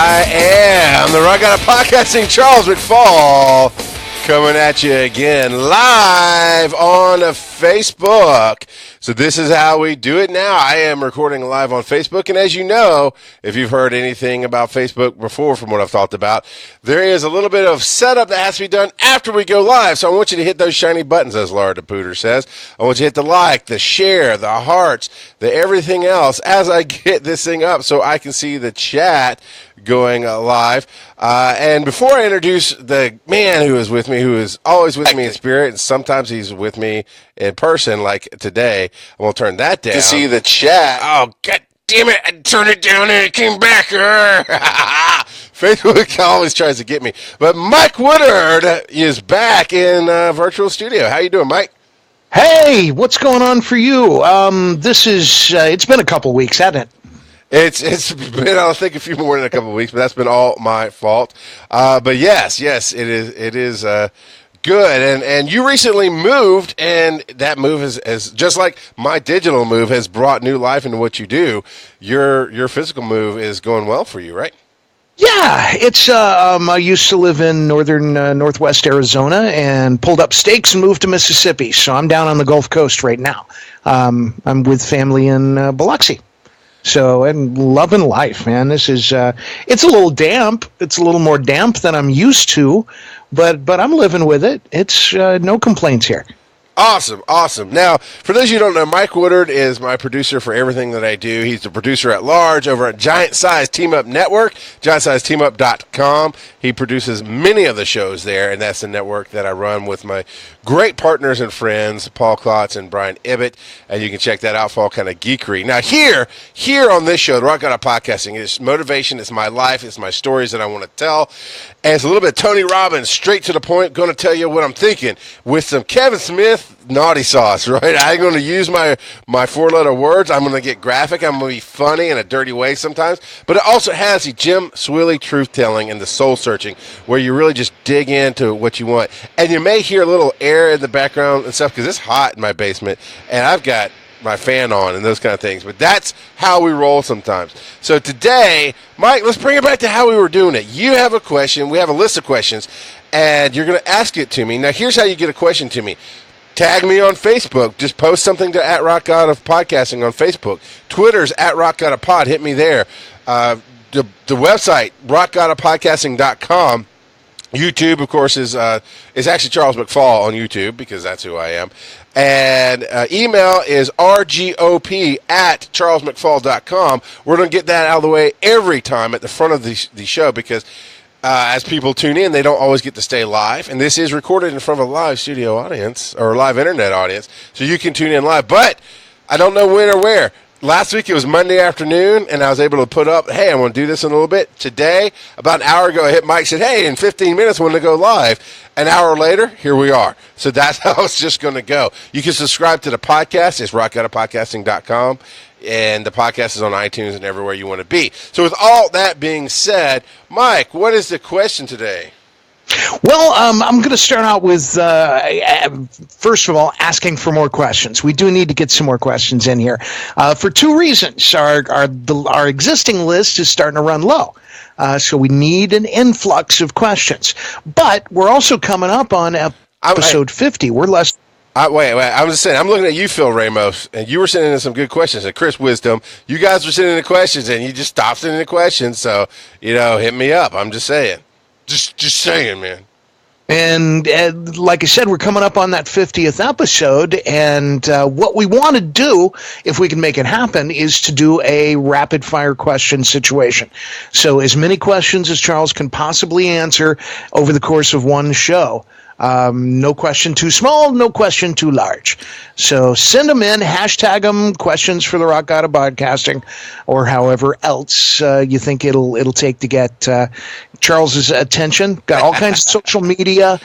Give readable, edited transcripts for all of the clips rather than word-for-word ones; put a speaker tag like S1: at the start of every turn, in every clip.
S1: I am the Rock God of Podcasting, Charles McFall, coming at you again live on Facebook. So this is how we do it now. I am recording live on Facebook, and as you know, if you've heard anything about Facebook before from what I've talked about, there is a little bit of setup that has to be done after we go live. So I want you to hit those shiny buttons, as Laura DePooter says. I want you to hit the like, the share, the hearts, the everything else as I get this thing up so I can see the chat going live. And before I introduce the man who is with me, who is always with me in spirit, and sometimes he's with me in person, like today, I won't turn that down.
S2: To see the chat.
S1: Oh, God damn it. I turned it down and it came back. Facebook always tries to get me. But Mike Woodard is back in virtual studio. How you doing, Mike?
S2: Hey, what's going on for you? It's been a couple weeks, hasn't it?
S1: It's been, I think, a few more than a couple of weeks, but that's been all my fault. But yes, it is good. And you recently moved, and that move has just like my digital move has brought new life into what you do. Your physical move is going well for you, right?
S2: Yeah, it's. I used to live in northwest Arizona and pulled up stakes and moved to Mississippi. So I'm down on the Gulf Coast right now. I'm with family in Biloxi. So, and loving life, man. This is, it's a little damp. It's a little more damp than I'm used to, but I'm living with it. It's no complaints here.
S1: Awesome. Now, for those of you who don't know, Mike Woodard is my producer for everything that I do. He's the producer at large over at Giant Size Team Up Network, giantsizeteamup.com. He produces many of the shows there, and that's the network that I run with my great partners and friends, Paul Klotz and Brian Ibbett, and you can check that out for all kind of geekery. Now, here on this show, the Rock God of Podcasting, it's motivation, it's my life, it's my stories that I want to tell, and it's a little bit of Tony Robbins, straight to the point, going to tell you what I'm thinking, with some Kevin Smith naughty sauce, right? I'm going to use my four-letter words. I'm going to get graphic. I'm going to be funny in a dirty way sometimes. But it also has the Jim Swilly truth-telling and the soul-searching, where you really just dig into what you want. And you may hear a little air in the background and stuff because it's hot in my basement, and I've got my fan on and those kind of things. But that's how we roll sometimes. So today, Mike, let's bring it back to how we were doing it. You have a question. We have a list of questions, and you're going to ask it to me. Now, here's how you get a question to me. Tag me on Facebook. Just post something to @RockGodOfPodcasting on Facebook. Twitter's @RockGodOfPod. Hit me there. The website, rockgodofpodcasting.com. YouTube, of course, is actually Charles McFall on YouTube because that's who I am. And email is rgop@charlesmcfall.com. We're going to get that out of the way every time at the front of the show because as people tune in, they don't always get to stay live. And this is recorded in front of a live studio audience or a live internet audience, so you can tune in live. But I don't know when or where. Last week it was Monday afternoon, and I was able to put up, hey, I'm going to do this in a little bit. Today, about an hour ago, I hit Mike, said, hey, in 15 minutes I'm going to go live. An hour later, here we are. So that's how it's just going to go. You can subscribe to the podcast. It's rockgodofpodcasting.com. And the podcast is on iTunes and everywhere you want to be. So with all that being said, Mike, what is the question today?
S2: Well, I'm going to start out with, first of all, asking for more questions. We do need to get some more questions in here for two reasons. Our existing list is starting to run low. So we need an influx of questions. But we're also coming up on episode 50. We're less...
S1: Wait. I was just saying, I'm looking at you, Phil Ramos, and you were sending in some good questions. And Chris Wisdom, you guys were sending in questions, and you just stopped sending in questions. So, hit me up. I'm just saying. Just saying, man.
S2: And like I said, we're coming up on that 50th episode, and what we want to do, if we can make it happen, is to do a rapid-fire question situation. So as many questions as Charles can possibly answer over the course of one show. No question too small, no question too large. So send them in, hashtag them, questions for the Rock God of Podcasting, or however else you think it'll take to get Charles's attention. Got all kinds of social media,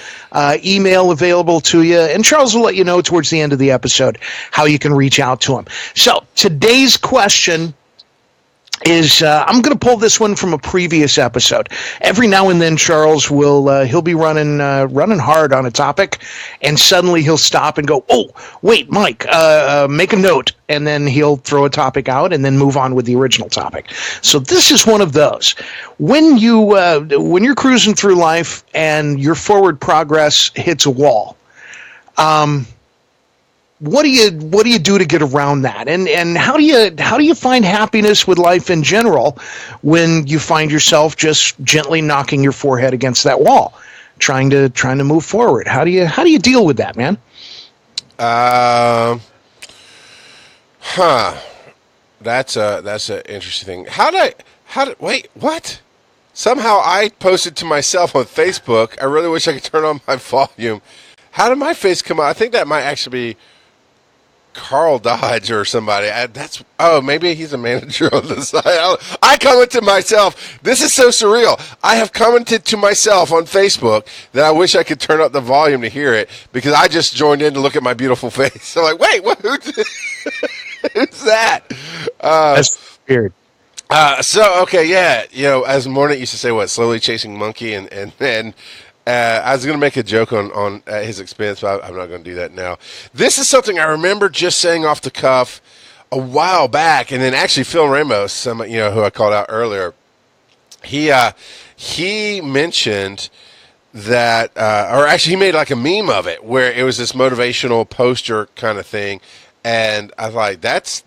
S2: email available to you, and Charles will let you know towards the end of the episode how you can reach out to him. So today's question is I'm going to pull this one from a previous episode. Every now and then, Charles will he'll be running hard on a topic, and suddenly he'll stop and go, "Oh, wait, Mike, make a note," and then he'll throw a topic out and then move on with the original topic. So this is one of those. When you're cruising through life and your forward progress hits a wall. What do you do to get around that? And how do you find happiness with life in general when you find yourself just gently knocking your forehead against that wall, trying to move forward? How do you deal with that, man?
S1: That's an interesting thing. Wait, what? Somehow I posted to myself on Facebook. I really wish I could turn on my volume. How did my face come out? I think that might actually be Carl Dodge or somebody. Maybe he's a manager on the site. I commented to myself. This is so surreal. I have commented to myself on Facebook that I wish I could turn up the volume to hear it because I just joined in to look at my beautiful face. I'm like, wait, who's that?
S2: That's weird.
S1: As Morning used to say, slowly chasing monkey, and I was going to make a joke on at his expense, but I'm not going to do that now. This is something I remember just saying off the cuff a while back, and then actually Phil Ramos, who I called out earlier, he mentioned that, or actually he made like a meme of it where it was this motivational poster kind of thing, and I was like, that's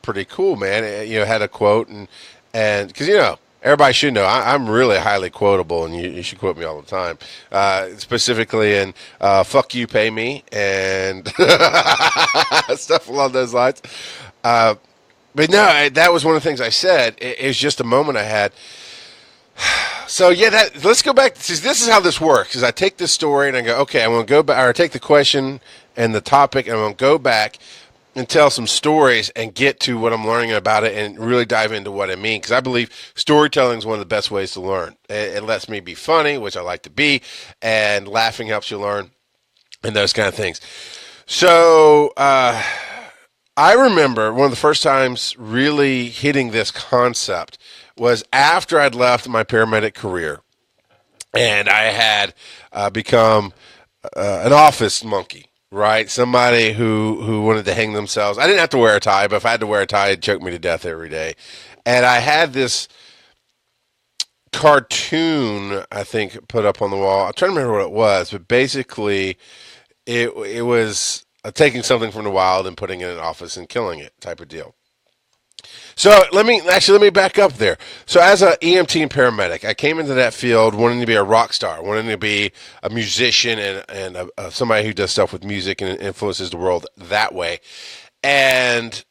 S1: pretty cool, man. It had a quote, and because everybody should know I'm really highly quotable, and you should quote me all the time, specifically in "fuck you, pay me" and stuff along those lines. But no, that was one of the things I said. It was just a moment I had. So let's go back. This is how this works: is I take this story and I go, okay, I'm going to go back, or I take the question and the topic, and I'm going to go back and tell some stories and get to what I'm learning about it and really dive into what I mean. Because I believe storytelling is one of the best ways to learn. It lets me be funny, which I like to be, and laughing helps you learn, and those kind of things. So I remember one of the first times really hitting this concept was after I'd left my paramedic career, and I had become an office monkey. Right, somebody who wanted to hang themselves. I didn't have to wear a tie, but if I had to wear a tie, it'd choke me to death every day. And I had this cartoon, I think, put up on the wall. I'm trying to remember what it was, but basically, it was taking something from the wild and putting it in an office and killing it type of deal. So let me back up there. So as an EMT and paramedic, I came into that field wanting to be a rock star, wanting to be a musician and somebody who does stuff with music and influences the world that way, and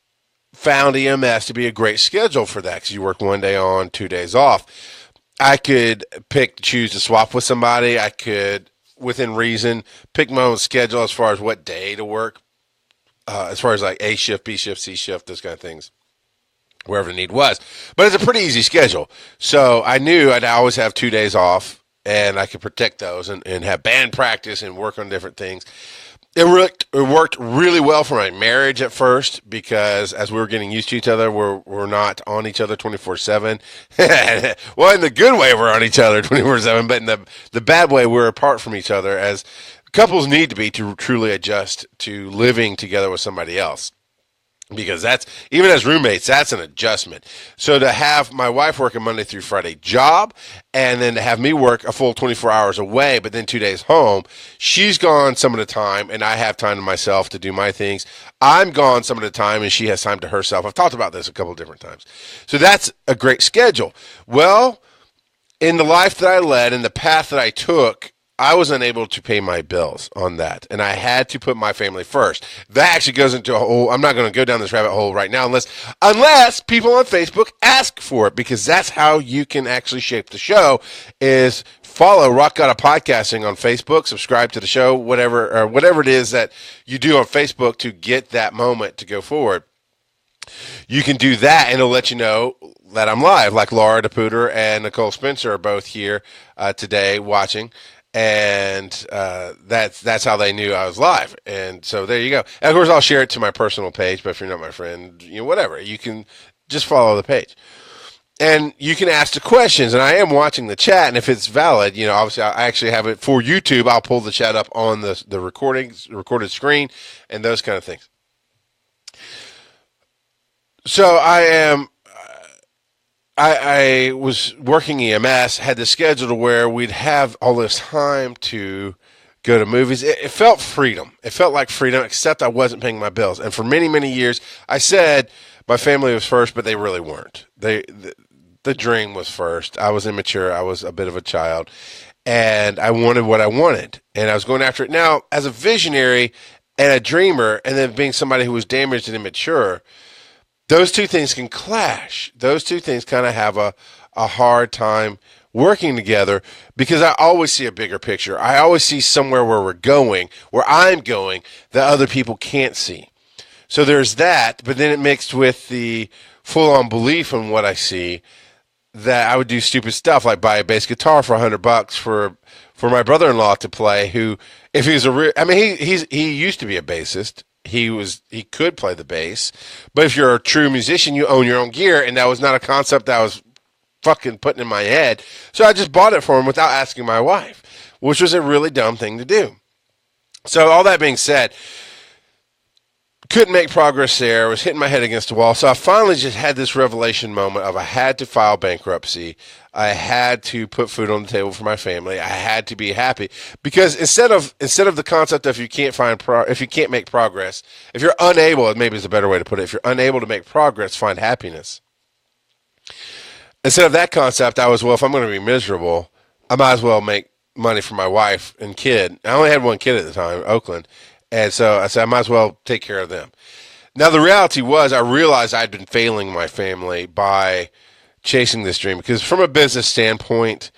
S1: found EMS to be a great schedule for that because you work 1 day on, 2 days off. I could choose to swap with somebody. I could, within reason, pick my own schedule as far as what day to work, as far as like A shift, B shift, C shift, those kind of things, wherever the need was. But it's a pretty easy schedule. So I knew I'd always have 2 days off, and I could protect those and have band practice and work on different things. It worked really well for my marriage at first because as we were getting used to each other, we're not on each other 24/7. Well, in the good way, we're on each other 24/7, but in the bad way, we're apart from each other, as couples need to be to truly adjust to living together with somebody else. Because that's, even as roommates, that's an adjustment. So to have my wife work a Monday through Friday job, and then to have me work a full 24 hours away, but then 2 days home, she's gone some of the time, and I have time to myself to do my things. I'm gone some of the time, and she has time to herself. I've talked about this a couple of different times. So that's a great schedule. Well, in the life that I led, in the path that I took, I was unable to pay my bills on that, and I had to put my family first. That actually goes into a whole, I'm not going to go down this rabbit hole right now unless people on Facebook ask for it, because that's how you can actually shape the show, is follow Rock God of Podcasting on Facebook, subscribe to the show, whatever it is that you do on Facebook to get that moment to go forward. You can do that, and it'll let you know that I'm live, like Laura DePuter and Nicole Spencer are both here today watching. And that's how they knew I was live. And so there you go. And of course, I'll share it to my personal page, but if you're not my friend, whatever, you can just follow the page. And you can ask the questions, and I am watching the chat, and if it's valid, obviously I actually have it for YouTube. I'll pull the chat up on the recorded screen, and those kind of things. So I was working EMS, had the schedule to where we'd have all this time to go to movies. It felt freedom. It felt like freedom, except I wasn't paying my bills. And for many, many years, I said my family was first, but they really weren't. The dream was first. I was immature. I was a bit of a child, and I wanted what I wanted, and I was going after it. Now, as a visionary and a dreamer, and then being somebody who was damaged and immature, those two things can clash. Those two things kind of have a hard time working together because I always see a bigger picture. I always see somewhere where we're going, where I'm going, that other people can't see. So there's that, but then it mixed with the full-on belief in what I see, that I would do stupid stuff like buy a bass guitar for $100 for my brother-in-law to play. Who, if he was he used to be a bassist. He could play the bass, but if you're a true musician, you own your own gear, and that was not a concept that I was fucking putting in my head. So I just bought it for him without asking my wife, which was a really dumb thing to do. So all that being said, couldn't make progress there. I was hitting my head against the wall. So I finally just had this revelation moment of I had to file bankruptcy. I had to put food on the table for my family. I had to be happy because instead of the concept of if you can't make progress, if you're unable, maybe is a better way to put it. If you're unable to make progress, find happiness. Instead of that concept, I was, well, if I'm going to be miserable, I might as well make money for my wife and kid. I only had one kid at the time, Oakland. And so I said, I might as well take care of them. Now, the reality was I realized I'd been failing my family by chasing this dream because from a business standpoint,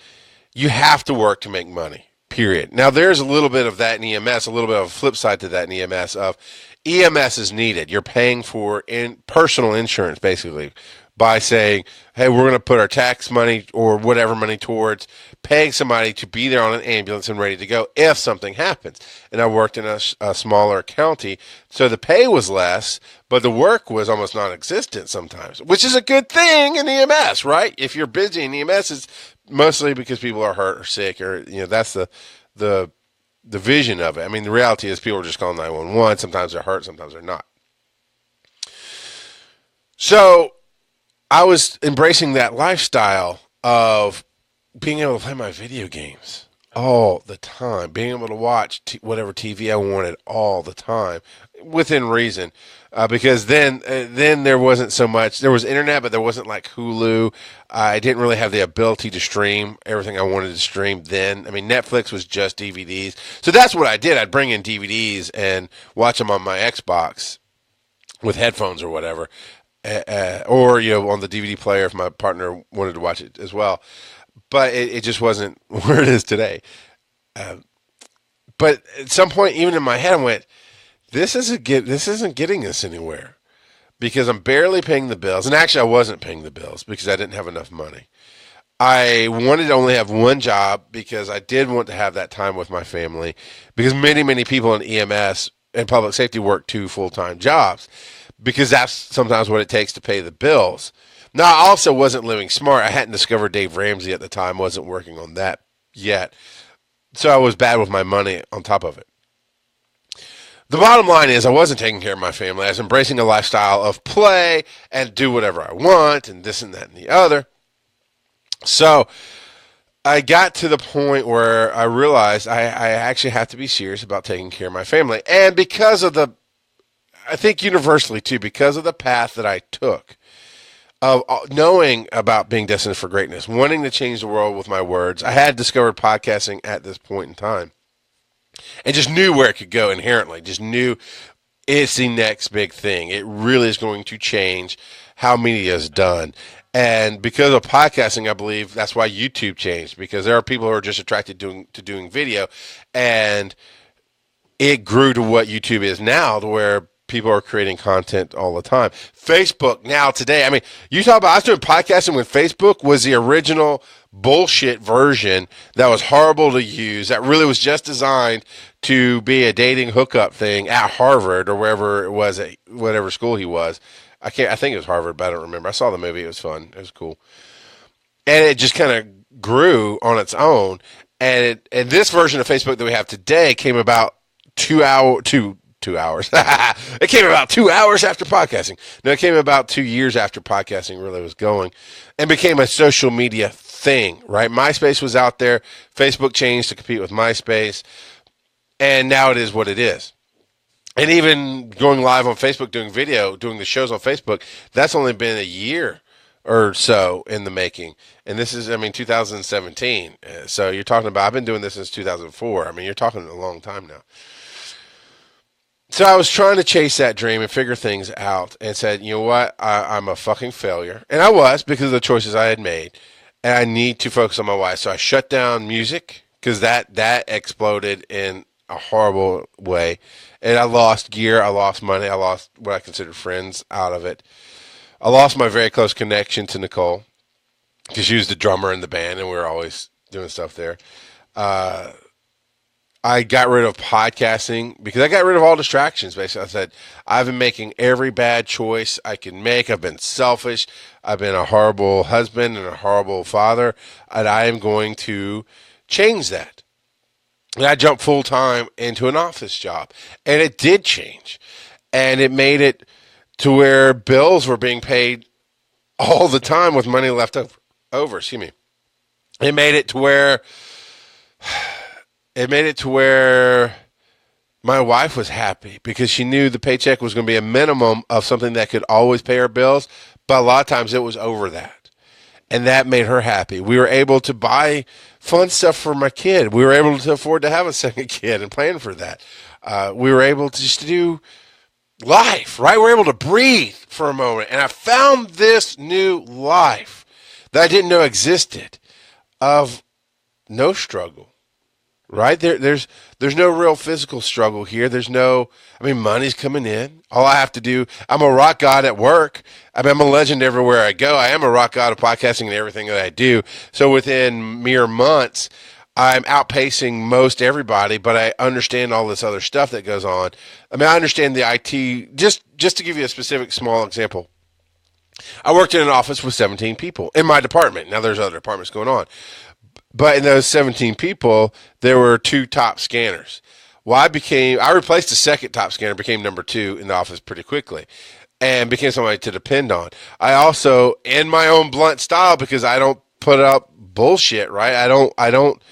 S1: you have to work to make money, period. Now, there's a little bit of that in EMS, a little bit of a flip side to that in EMS of EMS is needed. You're paying for personal insurance, basically, by saying, hey, we're going to put our tax money or whatever money towards paying somebody to be there on an ambulance and ready to go if something happens. And I worked in a smaller county, so the pay was less, but the work was almost non-existent sometimes, which is a good thing in EMS, right? If you're busy in EMS, it's mostly because people are hurt or sick, or that's the vision of it. I mean, the reality is people are just calling 911. Sometimes they're hurt, sometimes they're not. So I was embracing that lifestyle of being able to play my video games all the time, being able to watch whatever TV I wanted all the time, within reason. Because then there wasn't so much. There was internet, but there wasn't like Hulu. I didn't really have the ability to stream everything I wanted to stream then. I mean, Netflix was just DVDs. So that's what I did. I'd bring in DVDs and watch them on my Xbox with headphones or whatever. Or on the DVD player if my partner wanted to watch it as well, but it just wasn't where it is today. But at some point, even in my head, I went, "This isn't getting us anywhere," because I'm barely paying the bills, and actually, I wasn't paying the bills because I didn't have enough money. I wanted to only have one job because I did want to have that time with my family, because many people in EMS and public safety work 2 full-time jobs. Because that's sometimes what it takes to pay the bills. Now, I also wasn't living smart. I hadn't discovered Dave Ramsey at the time, wasn't working on that yet. So I was bad with my money on top of it. The bottom line is I wasn't taking care of my family. I was embracing a lifestyle of play and do whatever I want and this and that and the other. So I got to the point where I realized I actually have to be serious about taking care of my family. And because of I think universally too, because of the path that I took of knowing about being destined for greatness, wanting to change the world with my words, I had discovered podcasting at this point in time and just knew where it could go inherently, just knew it's the next big thing. It really is going to change how media is done. And because of podcasting, I believe that's why YouTube changed, because there are people who are just attracted to doing video, and it grew to what YouTube is now, to where people are creating content all the time. Facebook now today, I mean, you talk about, I was doing podcasting when Facebook was the original bullshit version that was horrible to use, that really was just designed to be a dating hookup thing at Harvard or wherever it was, at whatever school he was. I think it was Harvard, but I don't remember. I saw the movie. It was fun. It was cool. and it just kind of grew on its own. And this version of Facebook that we have today came about 2 hours. It came about 2 hours after podcasting. No, it came about 2 years after podcasting really was going, and became a social media thing. Right, MySpace was out there. Facebook changed to compete with MySpace, and now it is what it is. And even going live on Facebook, doing video, doing the shows on Facebook, that's only been a year or so in the making. And this is, 2017. So you're talking about, I've been doing this since 2004. You're talking a long time now. So I was trying to chase that dream and figure things out and said, you know what? I'm a fucking failure. And I was, because of the choices I had made. And I need to focus on my wife. So I shut down music, because that exploded in a horrible way. And I lost gear, I lost money, I lost what I considered friends out of it. I lost my very close connection to Nicole, because she was the drummer in the band, and we were always doing stuff there. I got rid of podcasting because I got rid of all distractions. Basically, I said, I've been making every bad choice I can make. I've been selfish. I've been a horrible husband and a horrible father, and I am going to change that. And I jumped full time into an office job, and it did change, and it made it to where bills were being paid all the time with money left over. Excuse me. It made it to where my wife was happy, because she knew the paycheck was going to be a minimum of something that could always pay our bills, but a lot of times it was over that. And that made her happy. We were able to buy fun stuff for my kid. We were able to afford to have a second kid and plan for that. We were able to just do life, right? We were able to breathe for a moment. And I found this new life that I didn't know existed, of no struggle, right? There's no real physical struggle here. There's no, money's coming in. All I have to do, I'm a rock god at work. I'm a legend everywhere I go. I am a rock god of podcasting and everything that I do. So within mere months, I'm outpacing most everybody, but I understand all this other stuff that goes on. I understand the IT. Just to give you a specific small example, I worked in an office with 17 people in my department. Now there's other departments going on, but in those 17 people, there were 2 top scanners. Well, I replaced the second top scanner, became number 2 in the office pretty quickly, and became somebody to depend on. I also, in my own blunt style, because I don't put up bullshit, right? I don't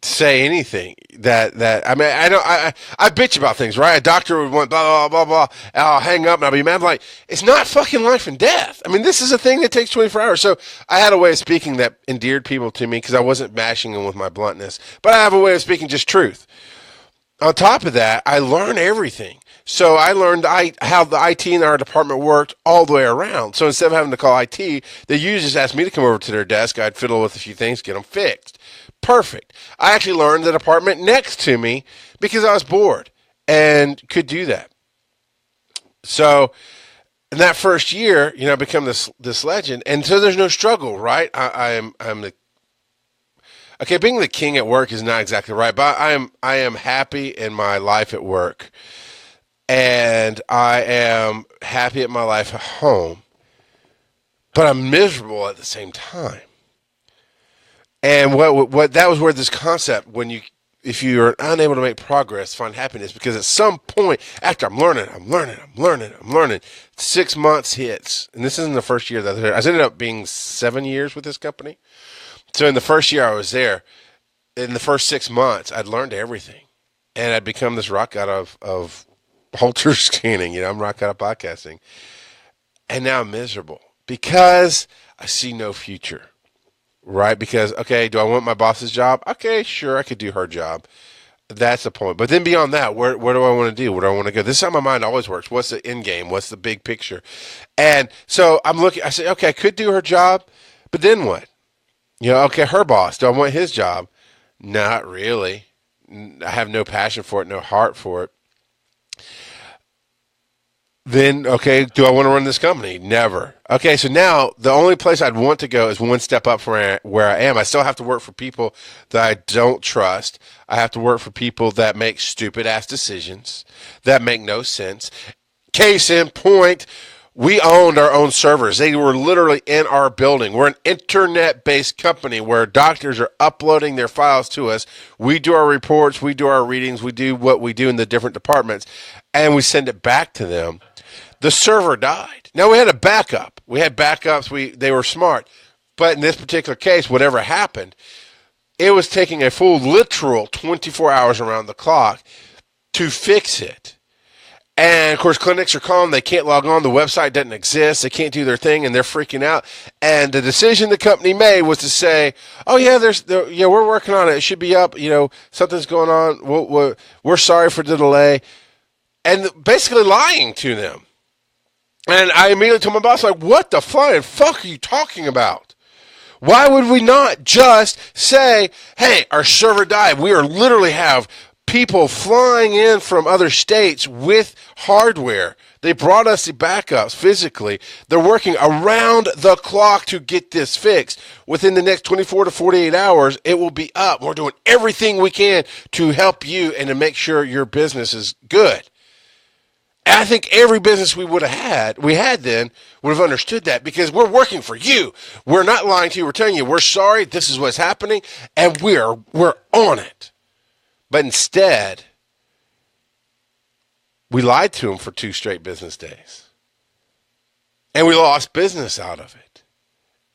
S1: say anything that I bitch about things, right? A doctor would want blah blah blah blah. And I'll hang up and I'll be mad. Like, it's not fucking life and death. This is a thing that takes 24 hours. So I had a way of speaking that endeared people to me, because I wasn't bashing them with my bluntness, but I have a way of speaking just truth. On top of that, I learned everything. So I learned how the IT in our department worked all the way around. So instead of having to call IT, they usually just asked me to come over to their desk. I'd fiddle with a few things, get them fixed. Perfect. I actually learned the department next to me because I was bored and could do that. So in that first year, I become this legend, and so there's no struggle, right? I'm being the king at work is not exactly right, but I am happy in my life at work, and I am happy at my life at home, but I'm miserable at the same time. And what that was where this concept, if you're unable to make progress, find happiness, because at some point after I'm learning, 6 months hits, and this isn't the first year that I ended up being 7 years with this company. So in the first year I was there, in the first 6 months, I'd learned everything, and I'd become this rock god of Halter scanning. I'm rock god of podcasting, and now I'm miserable because I see no future. Right? Because, okay, do I want my boss's job? Okay, sure, I could do her job. That's the point. But then beyond that, where do I want to do? Where do I want to go? This is how my mind always works. What's the end game? What's the big picture? And so I'm looking, I say, okay, I could do her job, but then what? Okay, her boss, do I want his job? Not really. I have no passion for it, no heart for it. Then, okay, do I want to run this company? Never. Okay, so now the only place I'd want to go is one step up from where I am. I still have to work for people that I don't trust. I have to work for people that make stupid-ass decisions that make no sense. Case in point, We owned our own servers. They were literally in our building. We're an internet-based company where doctors are uploading their files to us. We do our reports, we do our readings, we do what we do in the different departments, and we send it back to them. The server died. Now, we had a backup. We had backups. They were smart. But in this particular case, whatever happened, it was taking a full literal 24 hours around the clock to fix it. And, of course, clinics are calling. They can't log on. The website doesn't exist. They can't do their thing, and they're freaking out. And the decision the company made was to say, oh, yeah, we're working on it. It should be up. Something's going on. We're sorry for the delay. And basically lying to them. And I immediately told my boss, like, what the flying fuck are you talking about? Why would we not just say, hey, our server died. We literally have people flying in from other states with hardware. They brought us the backups physically. They're working around the clock to get this fixed. Within the next 24 to 48 hours, it will be up. We're doing everything we can to help you and to make sure your business is good. I think every business we had then would have understood that, because we're working for you. We're not lying to you. We're telling you we're sorry. This is what's happening, and we're on it. But instead, we lied to them for 2 straight business days, and we lost business out of it,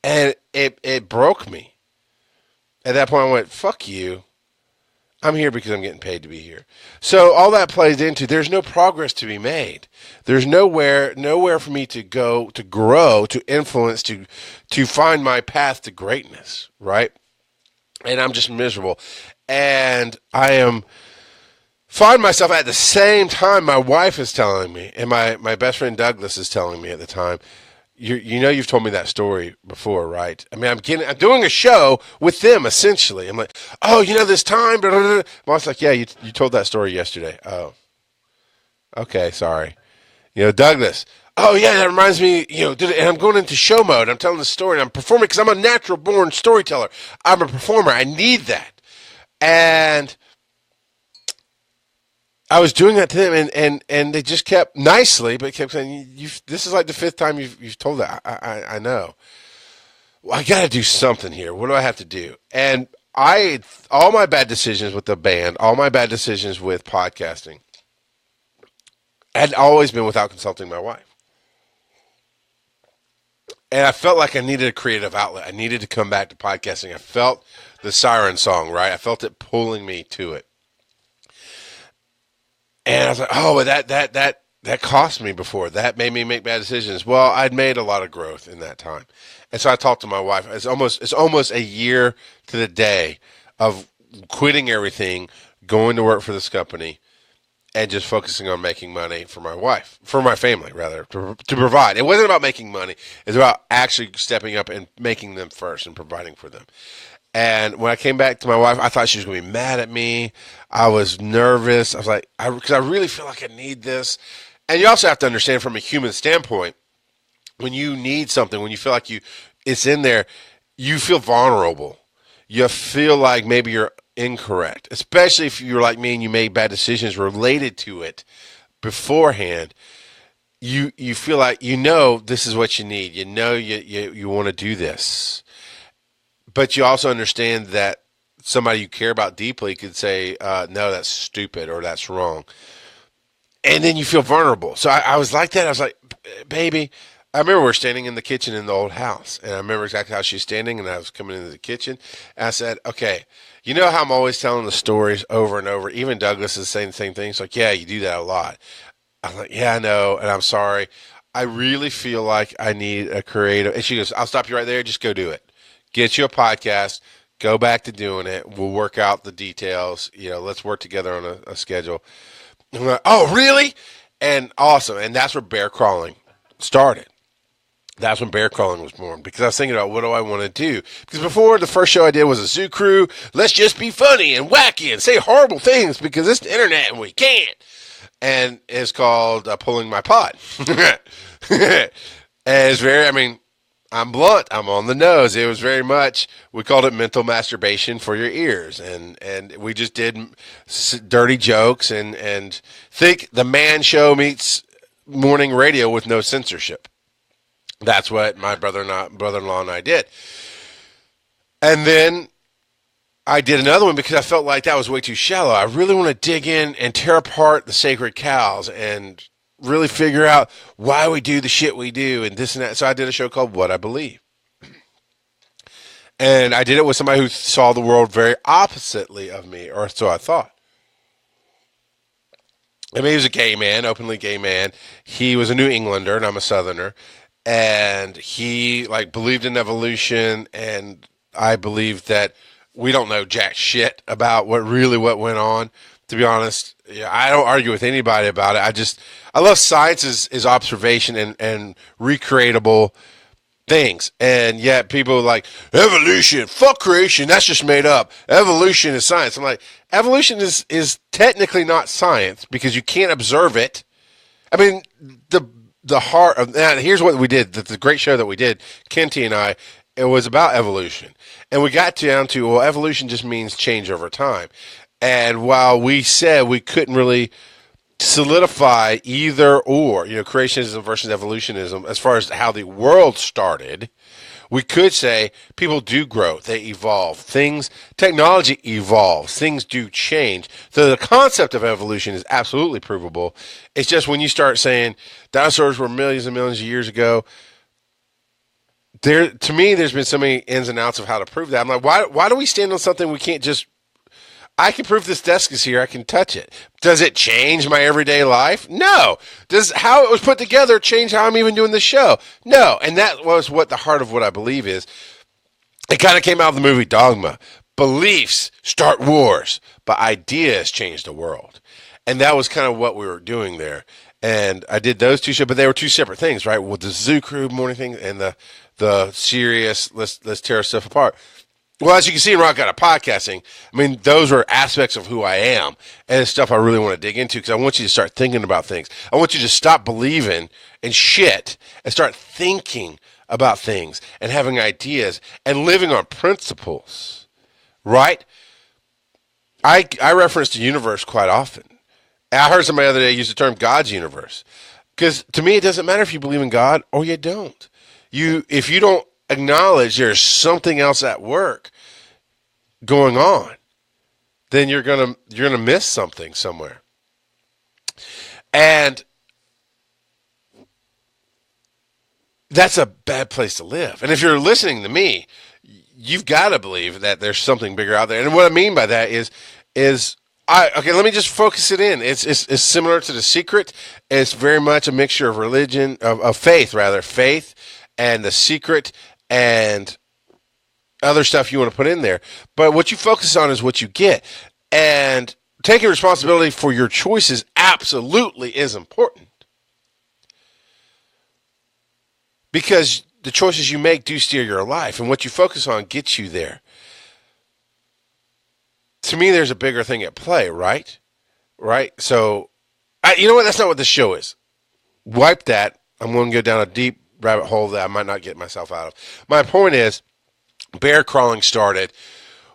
S1: and it broke me. At that point, I went, "Fuck you. I'm here because I'm getting paid to be here." So all that plays into, there's no progress to be made. There's nowhere for me to go, to grow, to influence, to find my path to greatness, right? And I'm just miserable. And I find myself at the same time, my wife is telling me, and my best friend Douglas is telling me at the time, you've told me that story before, right? I mean, I'm doing a show with them, essentially. I'm like, oh, this time, blah, blah, blah. Mom's like, yeah, you told that story yesterday. Oh, okay, sorry. Douglas, oh, yeah, that reminds me, and I'm going into show mode. I'm telling the story, and I'm performing because I'm a natural-born storyteller. I'm a performer. I need that. And I was doing that to them, and they just kept nicely, but kept saying, "This is like the 5th time you've told that." I know. Well, I got to do something here. What do I have to do? And all my bad decisions with the band, all my bad decisions with podcasting, had always been without consulting my wife. And I felt like I needed a creative outlet. I needed to come back to podcasting. I felt the siren song, right? I felt it pulling me to it. And I was like, oh, but that cost me before. That made me make bad decisions. Well, I'd made a lot of growth in that time. And so I talked to my wife. It's almost a year to the day of quitting everything, going to work for this company, and just focusing on making money for my wife, for my family, rather, to provide. It wasn't about making money. It was about actually stepping up and making them first and providing for them. And when I came back to my wife, I thought she was going to be mad at me. I was nervous. I was like, because I really feel like I need this. And you also have to understand from a human standpoint, when you need something, when you feel like it's in there, you feel vulnerable. You feel like maybe you're incorrect, especially if you're like me and you made bad decisions related to it beforehand. You feel like this is what you need. You want to do this. But you also understand that somebody you care about deeply could say, no, that's stupid or that's wrong. And then you feel vulnerable. So I was like that. I was like, baby, I remember we were standing in the kitchen in the old house. And I remember exactly how she was standing, and I was coming into the kitchen. And I said, okay, you know how I'm always telling the stories over and over? Even Douglas is saying the same thing. It's like, yeah, you do that a lot. I'm like, yeah, I know, and I'm sorry. I really feel like I need a creative. And she goes, I'll stop you right there. Just go do it. Get you a podcast, go back to doing it. We'll work out the details. Let's work together on a schedule. I'm like, oh, really? And awesome. And that's where bear crawling started. That's when bear crawling was born, because I was thinking about, what do I want to do? Because before, the first show I did was a zoo crew. Let's just be funny and wacky and say horrible things because it's the internet and we can't. And it's called Pulling My Pod. And it's very, I'm blunt. I'm on the nose. It was very much, we called it mental masturbation for your ears. And we just did dirty jokes and think the man show meets morning radio with no censorship. That's what my brother-in-law and I did. And then I did another one because I felt like that was way too shallow. I really want to dig in and tear apart the sacred cows and really figure out why we do the shit we do and this and that. So I did a show called What I Believe. And I did it with somebody who saw the world very oppositely of me, or so I thought. I mean, he was a gay man, openly gay man. He was a New Englander, and I'm a Southerner. And he believed in evolution, and I believed that we don't know jack shit about what went on. To be honest, I don't argue with anybody about it. I love science as observation and recreatable things. And yet people are like, evolution, fuck creation, that's just made up. Evolution is science. I'm like, evolution is technically not science because you can't observe it. I mean, the heart of that. Here's what we did. The great show that we did, Kenty and I, it was about evolution. And we got down to, well, evolution just means change over time. And while we said we couldn't really solidify either or, creationism versus evolutionism, as far as how the world started, we could say people do grow, they evolve. Technology evolves, things do change. So the concept of evolution is absolutely provable. It's just when you start saying dinosaurs were millions and millions of years ago, to me, there's been so many ins and outs of how to prove that. I'm like, why do we stand on something we can't just... I can prove this desk is here. I can touch it. Does it change my everyday life? No. Does how it was put together change how I'm even doing the show? No. And that was what the heart of what I believe is. It kind of came out of the movie Dogma. Beliefs start wars, but ideas change the world. And that was kind of what we were doing there. And I did those two shows, but they were two separate things, right? With the Zoo Crew morning thing and the serious, let's tear stuff apart. Well, as you can see in Rock God of Podcasting, I mean, those are aspects of who I am, and it's stuff I really want to dig into because I want you to start thinking about things. I want you to stop believing in shit and start thinking about things and having ideas and living on principles, right? I reference the universe quite often. I heard somebody the other day use the term God's universe because to me, it doesn't matter if you believe in God or you don't. If you don't acknowledge there's something else at work going on, then you're gonna miss something somewhere. And that's a bad place to live. And if you're listening to me, you've got to believe that there's something bigger out there. And what I mean by that is let me just focus it in. It's similar to The Secret. It's very much a mixture of religion, of faith, and The Secret, and other stuff you want to put in there. But what you focus on is what you get. And taking responsibility for your choices absolutely is important. Because the choices you make do steer your life. And what you focus on gets you there. To me, there's a bigger thing at play, right? Right? So, you know what? That's not what this show is. Wipe that. I'm going to go down a deep rabbit hole that I might not get myself out of. My point is, bear crawling started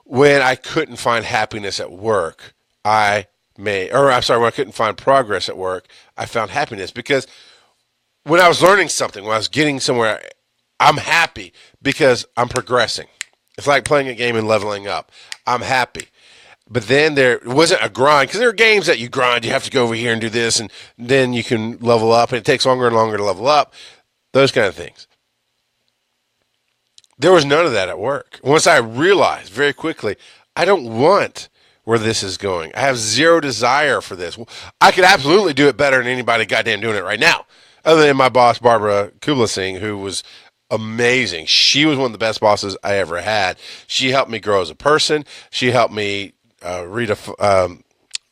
S1: when I couldn't find happiness at work. When I couldn't find progress at work, I found happiness because when I was learning something, when I was getting somewhere, I'm happy because I'm progressing. It's like playing a game and leveling up. I'm happy. But then there wasn't a grind, because there are games that you grind. You have to go over here and do this, and then you can level up, and it takes longer and longer to level up. Those kind of things. There was none of that at work. Once I realized very quickly, I don't want where this is going. I have zero desire for this. I could absolutely do it better than anybody goddamn doing it right now, other than my boss, Barbara Kubla-Singh, who was amazing. She was one of the best bosses I ever had. She helped me grow as a person. She helped me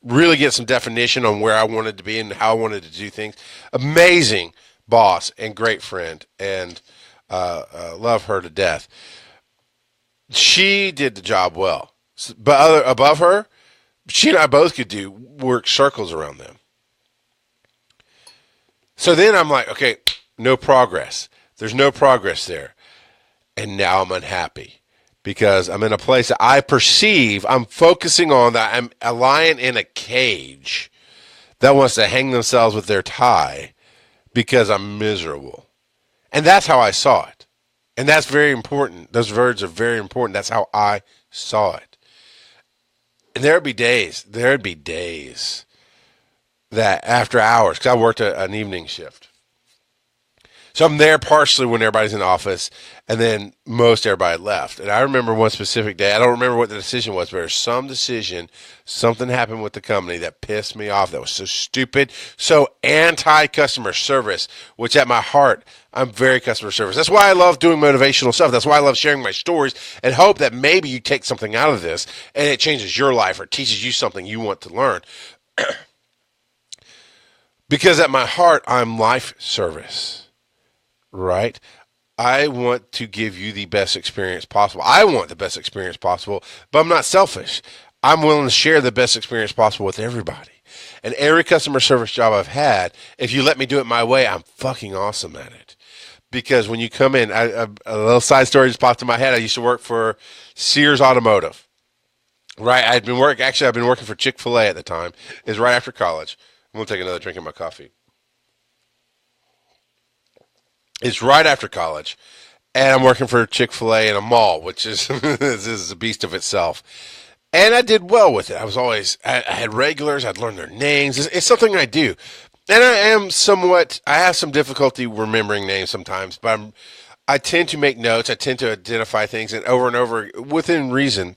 S1: really get some definition on where I wanted to be and how I wanted to do things. Amazing boss and great friend, and love her to death. She did the job well, but above her, she and I both could work circles around them. So then I'm like, okay, no progress. There's no progress there, and now I'm unhappy because I'm in a place that I perceive I'm focusing on, that I'm a lion in a cage that wants to hang themselves with their tie because I'm miserable. And that's how I saw it. And that's very important. Those words are very important. That's how I saw it. And there'd be days that after hours, because I worked an evening shift. So I'm there partially when everybody's in the office, and then most everybody left. And I remember one specific day, I don't remember what the decision was, but there's some decision, something happened with the company that pissed me off. That was so stupid, so anti-customer service, which at my heart, I'm very customer service. That's why I love doing motivational stuff. That's why I love sharing my stories and hope that maybe you take something out of this and it changes your life or teaches you something you want to learn. Because at my heart, I'm life service. Right? I want to give you the best experience possible. I want the best experience possible, but I'm not selfish. I'm willing to share the best experience possible with everybody. And every customer service job I've had, if you let me do it my way, I'm fucking awesome at it. Because when you come in, a little side story just popped in my head. I used to work for Sears Automotive. Right? I've been working for Chick-fil-A at the time. It was right after college. I'm going to take another drink of my coffee. It's right after college, and I'm working for Chick-fil-A in a mall, which is this is a beast of itself. And I did well with it. I had regulars. I'd learn their names. It's something I do. And I have some difficulty remembering names sometimes, but I tend to make notes. I tend to identify things, and over, within reason,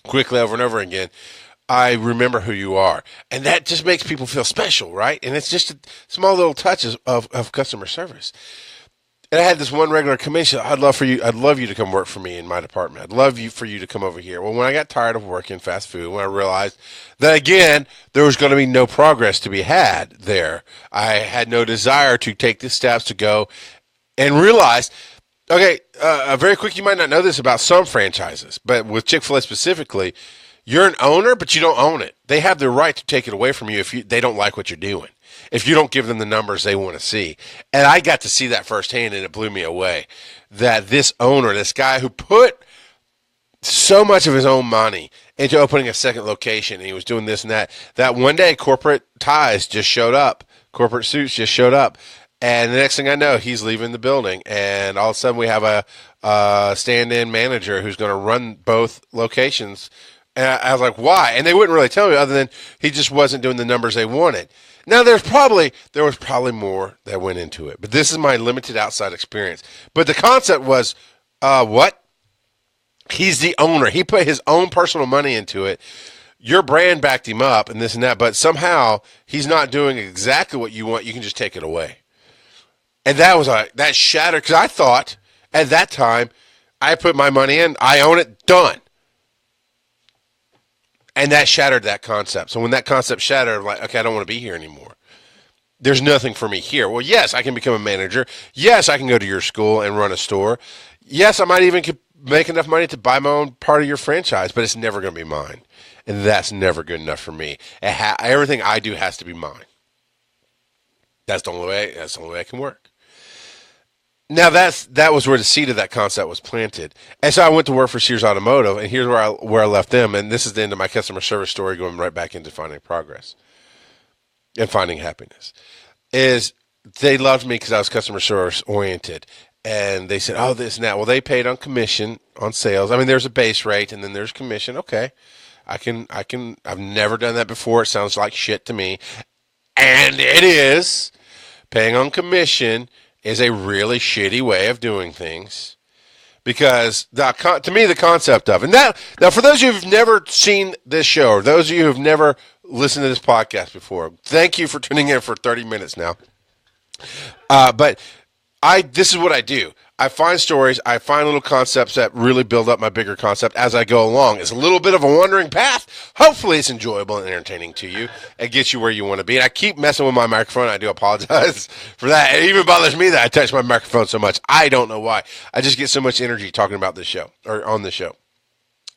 S1: quickly over and over again, I remember who you are. And that just makes people feel special, right? And it's just small little touches of customer service. And I had this one regular come in. She said, I'd love you to come work for me in my department. I'd love for you to come over here. Well, when I got tired of working fast food, when I realized that, again, there was going to be no progress to be had there, I had no desire to take the steps to go and realize, okay, very quick, you might not know this about some franchises, but with Chick-fil-A specifically, you're an owner, but you don't own it. They have the right to take it away from you if they don't like what you're doing, if you don't give them the numbers they want to see. And I got to see that firsthand, and it blew me away, that this owner, this guy who put so much of his own money into opening a second location, and he was doing this and that one day corporate ties just showed up, corporate suits just showed up, and the next thing I know, he's leaving the building, and all of a sudden we have a stand-in manager who's going to run both locations. And I was like, why? And they wouldn't really tell me other than he just wasn't doing the numbers they wanted. Now, there was probably more that went into it, but this is my limited outside experience. But the concept was, what? He's the owner. He put his own personal money into it. Your brand backed him up and this and that, but somehow he's not doing exactly what you want. You can just take it away. And that shattered, because I thought at that time, I put my money in, I own it, done. And that shattered that concept. So when that concept shattered, I'm like, okay, I don't want to be here anymore. There's nothing for me here. Well, yes, I can become a manager. Yes, I can go to your school and run a store. Yes, I might even make enough money to buy my own part of your franchise, but it's never going to be mine. And that's never good enough for me. Everything I do has to be mine. That's the only way I can work. Now that was where the seed of that concept was planted, and so I went to work for Sears Automotive, and here's where I left them, and this is the end of my customer service story, going right back into finding progress and finding happiness. Is they loved me because I was customer service oriented, and they said, oh, this and that. Well, they paid on commission on sales. I mean, there's a base rate, and then there's commission. Okay, I've never done that before. It sounds like shit to me, and it is. Paying on commission is a really shitty way of doing things, because to me, the concept of, and now for those of you who've never seen this show, or those of you who've never listened to this podcast before, thank you for tuning in for 30 minutes now. But this is what I do. I find stories, I find little concepts that really build up my bigger concept as I go along. It's a little bit of a wandering path. Hopefully it's enjoyable and entertaining to you and gets you where you want to be. And I keep messing with my microphone. I do apologize for that. It even bothers me that I touch my microphone so much. I don't know why. I just get so much energy talking about this show, or on this show.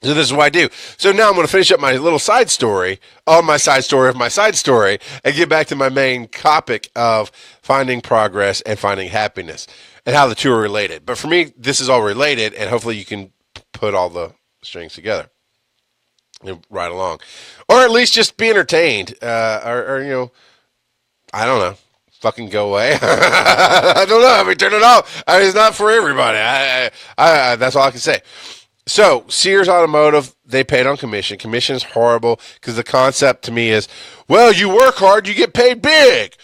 S1: So this is what I do. So now I'm going to finish up my little side story on my side story of my side story and get back to my main topic of finding progress and finding happiness and how the two are related. But for me, this is all related, and hopefully you can put all the strings together and ride along. Or at least just be entertained. Or I don't know. fucking go away. I don't know. I mean, turn it off. I mean, it's not for everybody. That's all I can say. So Sears Automotive, they paid on commission. Commission is horrible because the concept to me is, well, you work hard, you get paid big.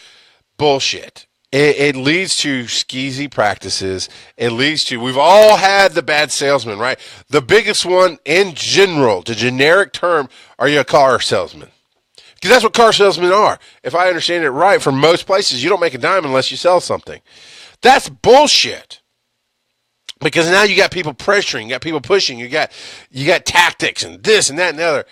S1: Bullshit. It leads to skeezy practices. It leads to, we've all had the bad salesman, right? The biggest one in general, the generic term, are you a car salesman? Because that's what car salesmen are. If I understand it right, for most places, you don't make a dime unless you sell something. That's bullshit. Because now you got people pressuring, you got people pushing, you got tactics and this and that and the other.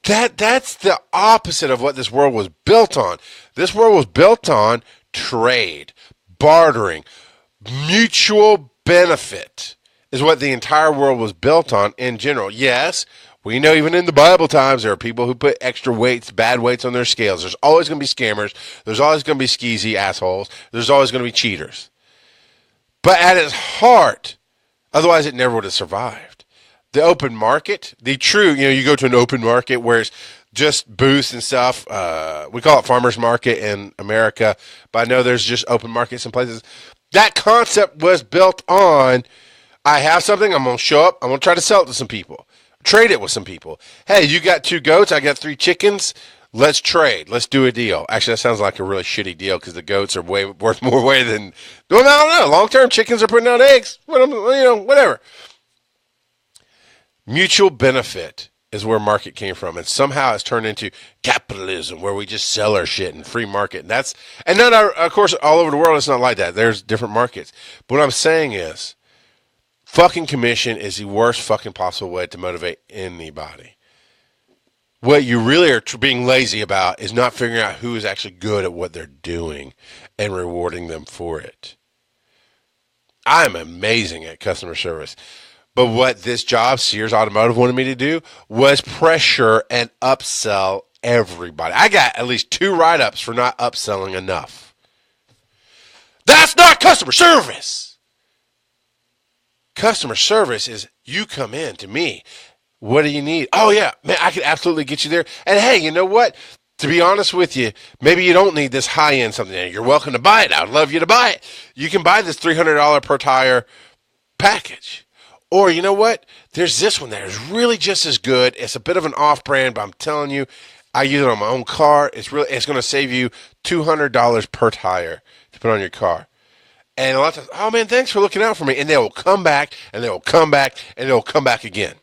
S1: That's the opposite of what this world was built on. This world was built on trade, bartering, mutual benefit is what the entire world was built on in general. Yes, we know even in the Bible times there are people who put extra weights, bad weights on their scales. There's always going to be scammers. There's always going to be skeezy assholes. There's always going to be cheaters. But at its heart, otherwise it never would have survived. The open market, the true, you go to an open market where it's just booths and stuff. We call it farmers market in America, but I know there's just open markets in places. That concept was built on, I have something, I'm going to show up, I'm going to try to sell it to some people. Trade it with some people. Hey, you got 2 goats, I got 3 chickens. Let's trade. Let's do a deal. Actually, that sounds like a really shitty deal because the goats are worth more way than, well, I don't know. Long-term chickens are putting out eggs. Whatever. Mutual benefit is where market came from. And somehow it's turned into capitalism where we just sell our shit and free market. And then, of course, all over the world, it's not like that. There's different markets. But what I'm saying is fucking commission is the worst fucking possible way to motivate anybody. What you really are being lazy about is not figuring out who is actually good at what they're doing and rewarding them for it. I'm amazing at customer service. But what this job, Sears Automotive, wanted me to do was pressure and upsell everybody. I got at least 2 write-ups for not upselling enough. That's not customer service. Customer service is you come in to me. What do you need? Oh, yeah, man, I could absolutely get you there. And, hey, you know what? To be honest with you, maybe you don't need this high-end something. You're welcome to buy it. I'd love you to buy it. You can buy this $300 per tire package. Or, you know what? There's this one that is really just as good. It's a bit of an off-brand, but I'm telling you, I use it on my own car. It's going to save you $200 per tire to put on your car. And a lot of times, oh, man, thanks for looking out for me. And they will come back, and they will come back, and they will come back again.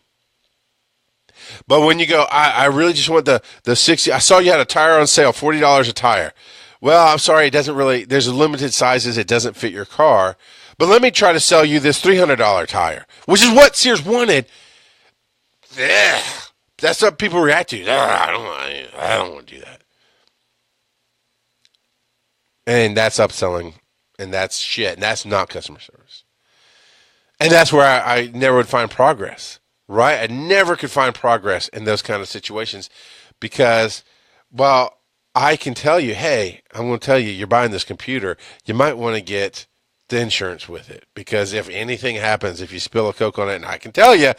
S1: But when you go, I really just want the 60. I saw you had a tire on sale, $40 a tire. Well, I'm sorry, it doesn't really, there's limited sizes. It doesn't fit your car. But let me try to sell you this $300 tire, which is what Sears wanted. Ugh, that's what people react to. I don't want to do that. And that's upselling, and that's shit, and that's not customer service. And that's where I never would find progress. Right? I never could find progress in those kind of situations because, well, I can tell you, hey, I'm going to tell you, you're buying this computer. You might want to get the insurance with it because if anything happens, if you spill a Coke on it, and I can tell you,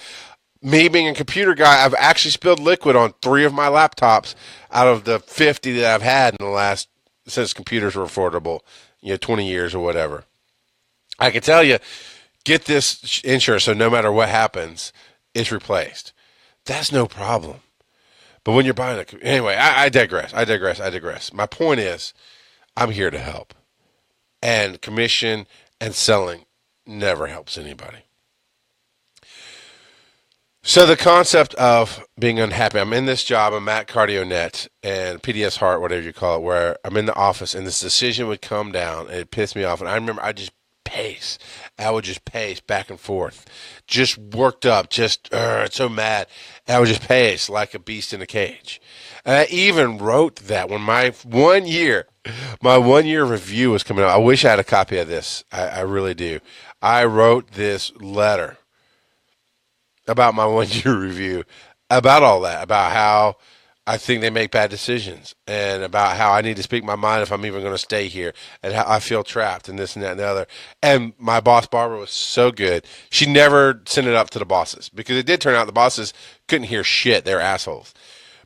S1: me being a computer guy, I've actually spilled liquid on 3 of my laptops out of the 50 that I've had in the last, since computers were affordable, 20 years or whatever. I can tell you, get this insurance so no matter what happens, it's replaced. That's no problem. But when you're buying anyway, I digress. My point is, I'm here to help. And commission and selling never helps anybody. So the concept of being unhappy, I'm in this job, I'm at CardioNet and PDS Heart, whatever you call it, where I'm in the office and this decision would come down and it pissed me off. And I remember I would just pace back and forth, just worked up, so mad. And I would just pace like a beast in a cage. And I even wrote that when my 1 year review was coming out. I wish I had a copy of this. I really do. I wrote this letter about my 1 year review, about all that, about how I think they make bad decisions and about how I need to speak my mind if I'm even going to stay here and how I feel trapped and this and that and the other. And my boss, Barbara, was so good. She never sent it up to the bosses because it did turn out the bosses couldn't hear shit. They're assholes.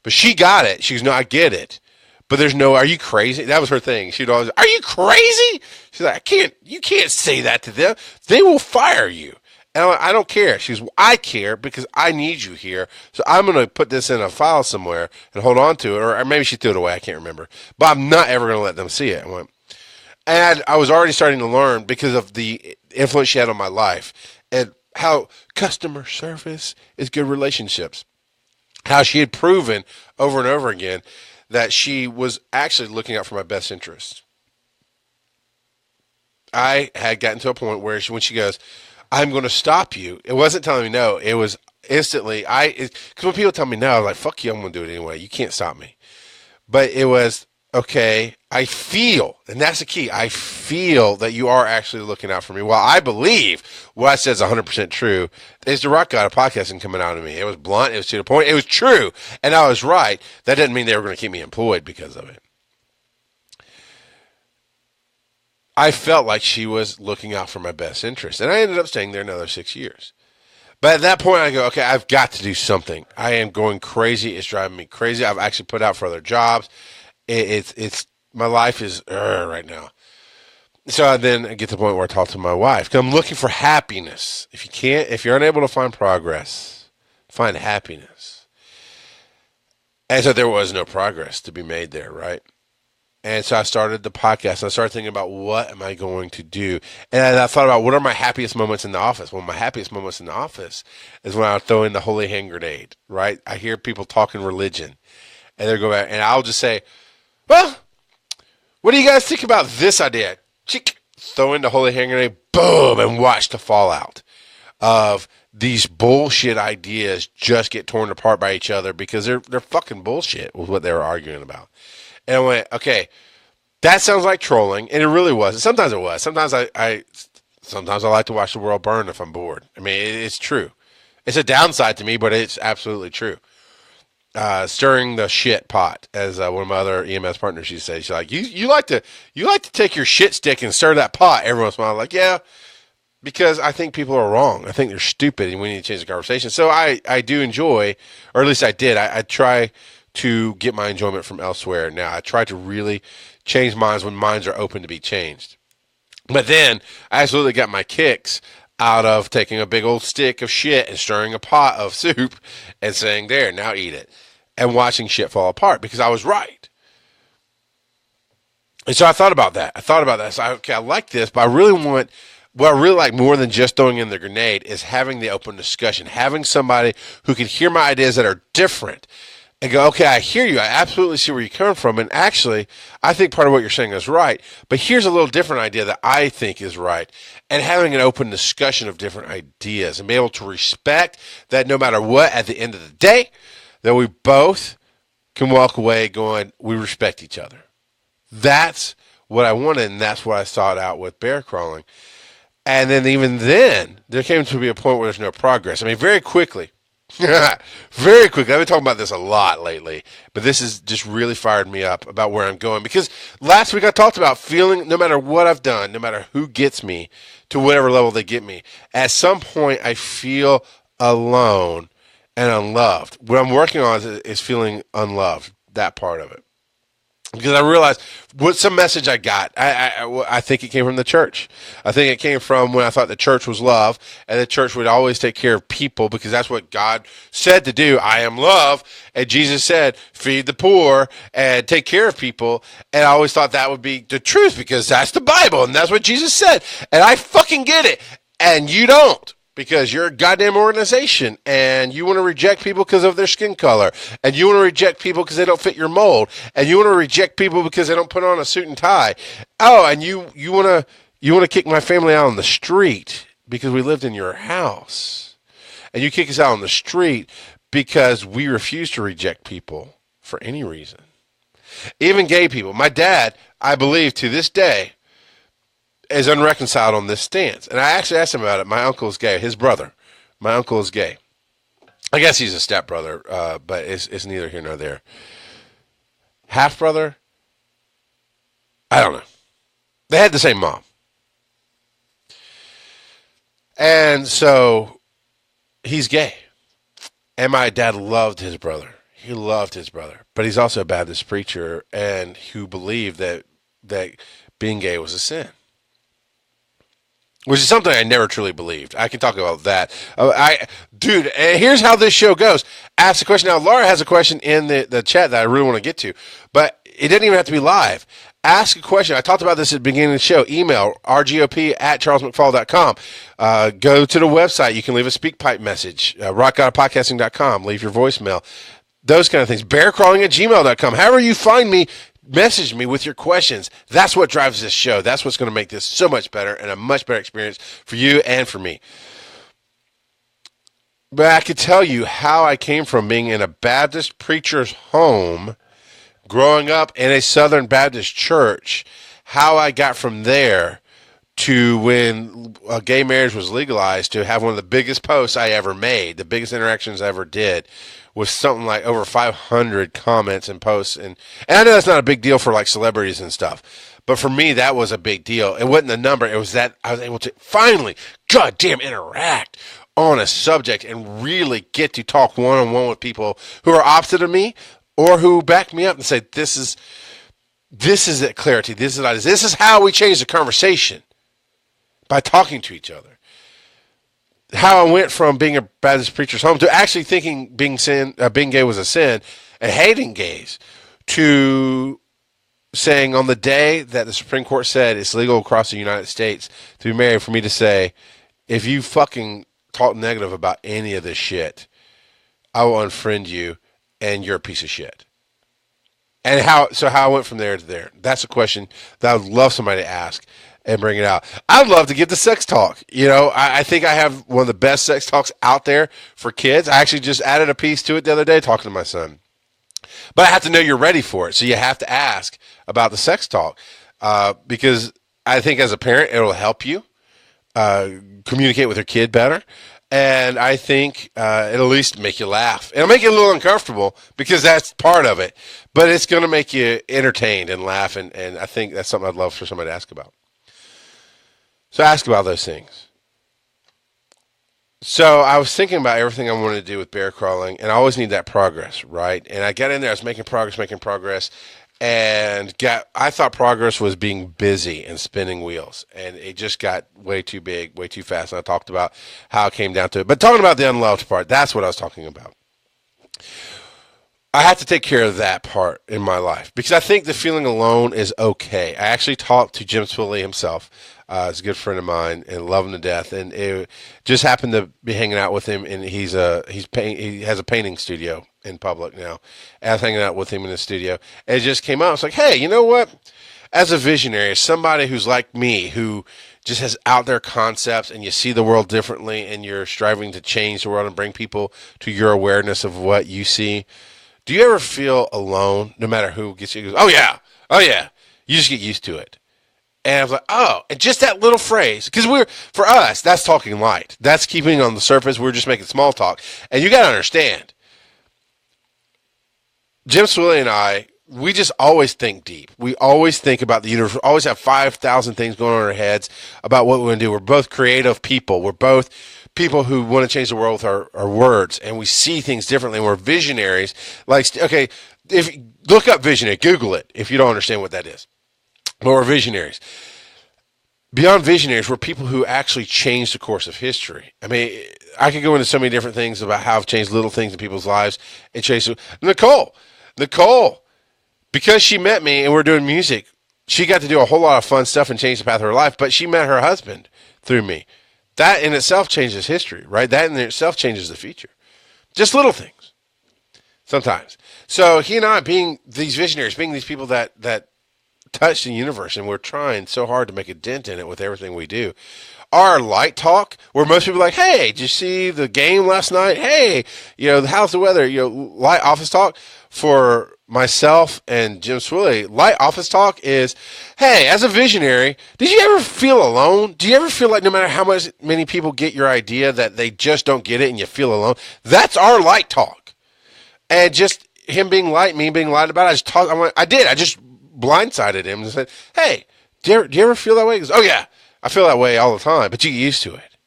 S1: But she got it. She goes, no, I get it. But there's no, are you crazy? That was her thing. She'd always, are you crazy? She's like, you can't say that to them. They will fire you. And I'm like, I don't care. She's, I care because I need you here. So I'm going to put this in a file somewhere and hold on to it. Or maybe she threw it away. I can't remember. But I'm not ever going to let them see it. And I was already starting to learn because of the influence she had on my life and how customer service is good relationships. How she had proven over and over again that she was actually looking out for my best interests. I had gotten to a point where when she goes, I'm going to stop you. It wasn't telling me no. It was instantly, because when people tell me no, I'm like, fuck you, I'm going to do it anyway. You can't stop me. But it was, okay, I feel, and that's the key, I feel that you are actually looking out for me. While I believe what I said is 100% true, is the rock god of podcasting coming out of me. It was blunt, it was to the point, it was true, and I was right. That doesn't mean they were going to keep me employed because of it. I felt like she was looking out for my best interest, and I ended up staying there another 6 years. But at that point, I go, okay, I've got to do something. I am going crazy. It's driving me crazy. I've actually put out for other jobs. It's my life is right now. So I then get to the point where I talk to my wife. 'Cause I'm looking for happiness. If you're unable to find progress, find happiness. And so there was no progress to be made there, right? And so I started the podcast. I started thinking about what am I going to do? And I thought about what are my happiest moments in the office? Well, my happiest moments in the office is when I throw in the holy hand grenade, right? I hear people talking religion. And they'll go back, and I'll just say, well, what do you guys think about this idea? Chick, throw in the holy hand grenade, boom, and watch the fallout of these bullshit ideas just get torn apart by each other because they're fucking bullshit with what they were arguing about. And I went, okay, that sounds like trolling, and it really was. Sometimes it was. Sometimes I like to watch the world burn if I'm bored. I mean, it's true. It's a downside to me, but it's absolutely true. Stirring the shit pot, as one of my other EMS partners used to say. She's like, you like to take your shit stick and stir that pot every once in a while. I'm like, yeah, because I think people are wrong. I think they're stupid, and we need to change the conversation. So I do enjoy, or at least I did. I try to get my enjoyment from elsewhere. Now I try to really change minds when minds are open to be changed. But then I absolutely got my kicks out of taking a big old stick of shit and stirring a pot of soup and saying, there, now eat it. And watching shit fall apart because I was right. And so I thought about that. So I like this, but I really want, what I really like more than just throwing in the grenade is having the open discussion, having somebody who can hear my ideas that are different and go, okay, I hear you. I absolutely see where you're coming from. And actually, I think part of what you're saying is right. But here's a little different idea that I think is right. And having an open discussion of different ideas and be able to respect that no matter what, at the end of the day, that we both can walk away going, we respect each other. That's what I wanted, and that's what I sought out with bear crawling. And then even then, there came to be a point where there's no progress. I mean, very quickly, very quickly. I've been talking about this a lot lately, but this has just really fired me up about where I'm going. Because last week I talked about feeling no matter what I've done, no matter who gets me to whatever level they get me, at some point I feel alone and unloved. What I'm working on is feeling unloved, that part of it. Because I realized what some message I got. I think it came from the church. I think it came from when I thought the church was love, and the church would always take care of people because that's what God said to do. I am love, and Jesus said, feed the poor and take care of people. And I always thought that would be the truth because that's the Bible, and that's what Jesus said. And I fucking get it, and you don't. Because you're a goddamn organization and you want to reject people because of their skin color, and you want to reject people because they don't fit your mold, and you want to reject people because they don't put on a suit and tie. Oh, and you want to kick my family out on the street because we lived in your house, and you kick us out on the street because we refuse to reject people for any reason. Even gay people. My dad, I believe to this day, is unreconciled on this stance. And I actually asked him about it. My uncle is gay. His brother. My uncle is gay. I guess he's a stepbrother, but it's neither here nor there. Half-brother? I don't know. They had the same mom. And so he's gay. And my dad loved his brother. He loved his brother, but he's also a Baptist preacher and who believed that being gay was a sin, which is something I never truly believed. I can talk about that. Dude, here's how this show goes. Ask a question. Now, Laura has a question in the chat that I really want to get to, but it doesn't even have to be live. Ask a question. I talked about this at the beginning of the show. Email rgop@charlesmcfall.com. Go to the website. You can leave a SpeakPipe message, rockgodofpodcasting.com. Leave your voicemail. Those kind of things. Bearcrawling@gmail.com. However you find me, message me with your questions. That's what drives this show. That's what's going to make this so much better and a much better experience for you and for me. But I could tell you how I came from being in a Baptist preacher's home, growing up in a Southern Baptist church, how I got from there to when gay marriage was legalized to have one of the biggest posts I ever made, the biggest interactions I ever did, with something like over 500 comments and posts. And I know that's not a big deal for like celebrities and stuff, but for me, that was a big deal. It wasn't the number. It was that I was able to finally, goddamn, interact on a subject and really get to talk one-on-one with people who are opposite of me or who back me up and say, this is it, clarity. This is how we change the conversation, by talking to each other. How I went from being a Baptist preacher's home to actually thinking being gay was a sin and hating gays, to saying on the day that the Supreme Court said it's legal across the United States to be married, for me to say, if you fucking talk negative about any of this shit, I will unfriend you and you're a piece of shit. And how I went from there to there. That's a question that I would love somebody to ask and bring it out. I'd love to get the sex talk. You know, I think I have one of the best sex talks out there for kids. I actually just added a piece to it the other day talking to my son. But I have to know you're ready for it. So you have to ask about the sex talk because I think as a parent, it'll help you communicate with your kid better. And I think it'll at least make you laugh. It'll make you a little uncomfortable because that's part of it. But it's going to make you entertained and laugh. And I think that's something I'd love for somebody to ask about. So ask about those things. So I was thinking about everything I wanted to do with bear crawling. And I always need that progress, right? And I got in there. I was making progress. And I thought progress was being busy and spinning wheels, and it just got way too big, way too fast. And I talked about how it came down to it. But talking about the unloved part, that's what I was talking about. I have to take care of that part in my life because I think the feeling alone is okay. I actually talked to Jim Swilley himself. He's a good friend of mine and love him to death. And it just happened to be hanging out with him, and he has a painting studio in public now. And I was hanging out with him in the studio. And it just came out. It's like, hey, you know what? As a visionary, as somebody who's like me, who just has out there concepts and you see the world differently and you're striving to change the world and bring people to your awareness of what you see, do you ever feel alone no matter who gets you? Oh, yeah. You just get used to it. And I was like, oh, and just that little phrase, because for us, that's talking light. That's keeping on the surface. We're just making small talk. And you got to understand, Jim Swilley and I, we just always think deep. We always think about the universe. We always have 5,000 things going on in our heads about what we want to do. We're both creative people. We're both people who want to change the world with our words, and we see things differently. We're visionaries. Like, okay, if look up visionary, Google it if you don't understand what that is. But we're visionaries. Beyond visionaries, we're people who actually change the course of history. I mean, I could go into so many different things about how I've changed little things in people's lives. And Nicole, because she met me and we're doing music, she got to do a whole lot of fun stuff and change the path of her life, but she met her husband through me. That in itself changes history, right? That in itself changes the future. Just little things sometimes. So he and I, being these visionaries, being these people that touch the universe, and we're trying so hard to make a dent in it with everything we do. Our light talk, where most people are like, hey, did you see the game last night? Hey, how's the weather? Light office talk. For myself and Jim Swilley, light office talk is, hey, as a visionary, did you ever feel alone? Do you ever feel like no matter how many people get your idea that they just don't get it and you feel alone? That's our light talk. And just him being light, me being light about it, I just blindsided him and said, hey, do you ever feel that way? He goes, oh yeah, I feel that way all the time, but you get used to it.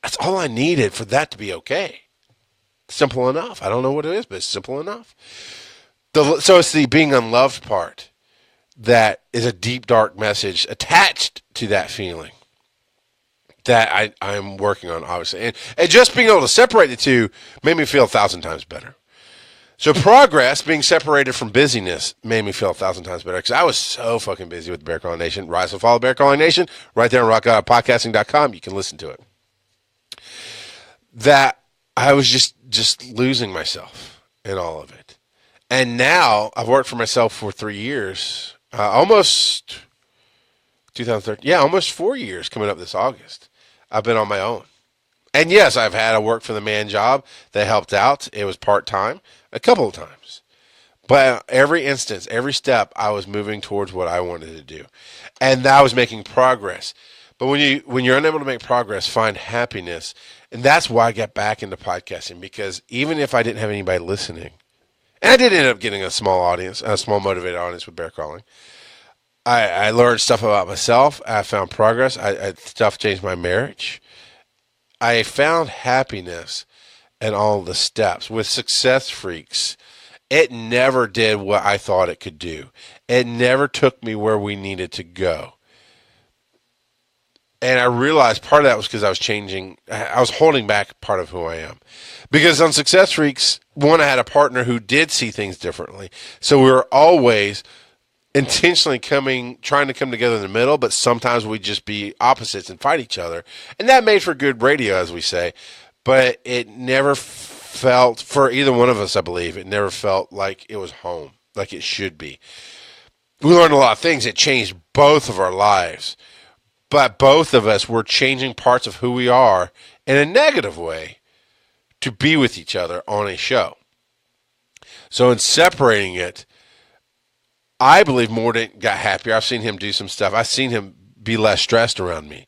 S1: That's all I needed for that to be okay. Simple enough. I don't know what it is, but it's simple enough. So it's the being unloved part that is a deep, dark message attached to that feeling that I'm working on, obviously. And just being able to separate the two made me feel 1,000 times better. So progress, being separated from busyness, made me feel 1,000 times better because I was so fucking busy with Bear Calling Nation. Rise and follow Bear Calling Nation right there on rockgodofpodcasting.com. You can listen to it. That I was just losing myself in all of it. And now I've worked for myself for 3 years, almost 2013. Yeah, almost 4 years coming up this August. I've been on my own. And yes, I've had a work for the man job that helped out. It was part-time a couple of times. But every instance, every step, I was moving towards what I wanted to do. And I was making progress. But when you're unable to make progress, find happiness. And that's why I got back into podcasting, because even if I didn't have anybody listening, and I did end up getting a small audience, a small motivated audience with Bear Calling, I learned stuff about myself. I found progress. Stuff changed my marriage. I found happiness in all the steps. With Success Freaks, it never did what I thought it could do. It never took me where we needed to go. And I realized part of that was because I was holding back part of who I am. Because on Success Freaks, one, I had a partner who did see things differently. So we were always intentionally trying to come together in the middle, but sometimes we'd just be opposites and fight each other. And that made for good radio, as we say. But it never felt, for either one of us, I believe, it never felt like it was home, like it should be. We learned a lot of things. It changed both of our lives. But both of us were changing parts of who we are in a negative way to be with each other on a show. So in separating it, I believe Mordant got happier. I've seen him do some stuff. I've seen him be less stressed around me.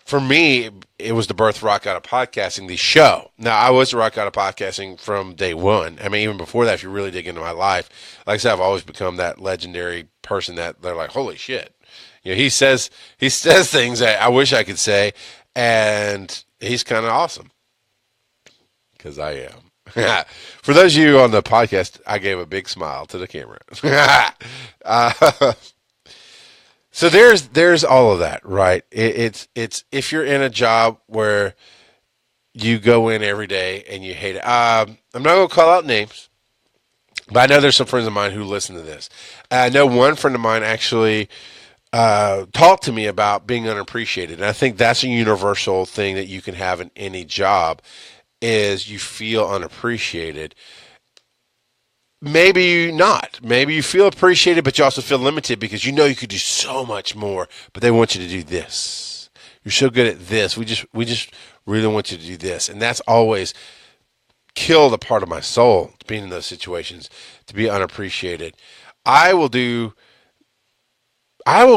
S1: For me, it was the birth of Rock Out of Podcasting, the show. Now, I was a Rock Out of Podcasting from day one. I mean, even before that, if you really dig into my life, like I said, I've always become that legendary person that they're like, holy shit. You know, he says things that I wish I could say, and he's kind of awesome. Because I am. For those of you on the podcast, I gave a big smile to the camera. So there's all of that, right? It's if you're in a job where you go in every day and you hate it. I'm not going to call out names, but I know there's some friends of mine who listen to this. I know one friend of mine actually talked to me about being unappreciated, and I think that's a universal thing that you can have in any job. Is you feel unappreciated. Maybe not. Maybe you feel appreciated, but you also feel limited because you know you could do so much more, but they want you to do this. You're so good at this. We just really want you to do this. And that's always killed a part of my soul, being in those situations, to be unappreciated. I will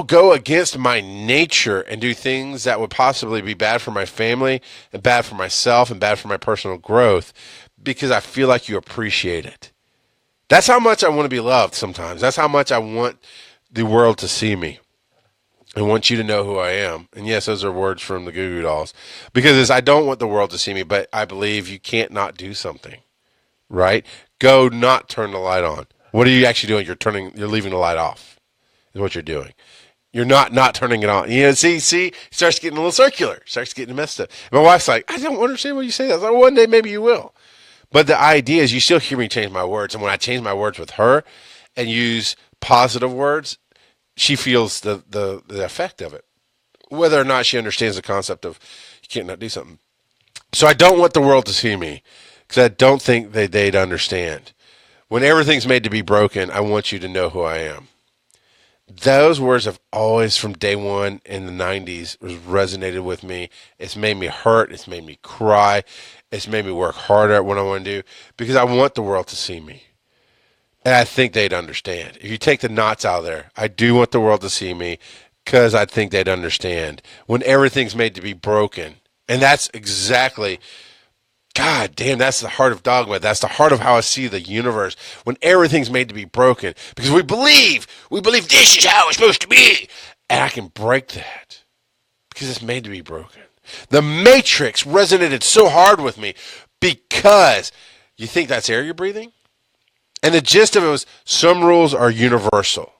S1: go against my nature and do things that would possibly be bad for my family and bad for myself and bad for my personal growth because I feel like you appreciate it. That's how much I want to be loved sometimes. That's how much I want the world to see me. I want you to know who I am. And yes, those are words from the Goo Goo Dolls. Because I don't want the world to see me, but I believe you can't not do something, right? Go not turn the light on. What are you actually doing? You're leaving the light off. Is what you're doing. You're not turning it on. You know, see, it starts getting a little circular. It starts getting messed up. My wife's like, I don't understand what you say. I was like, one day maybe you will. But the idea is you still hear me change my words. And when I change my words with her and use positive words, she feels the effect of it. Whether or not she understands the concept of you can't not do something. So I don't want the world to see me because I don't think they'd understand. When everything's made to be broken, I want you to know who I am. Those words have always, from day one in the 90s, resonated with me. It's made me hurt. It's made me cry. It's made me work harder at what I want to do because I want the world to see me. And I think they'd understand. If you take the knots out of there, I do want the world to see me because I think they'd understand. When everything's made to be broken, and that's exactly... God damn, that's the heart of Dogma. That's the heart of how I see the universe. When everything's made to be broken. Because we believe this is how it's supposed to be. And I can break that. Because it's made to be broken. The Matrix resonated so hard with me. because you think that's air you're breathing? And the gist of it was some rules are universal.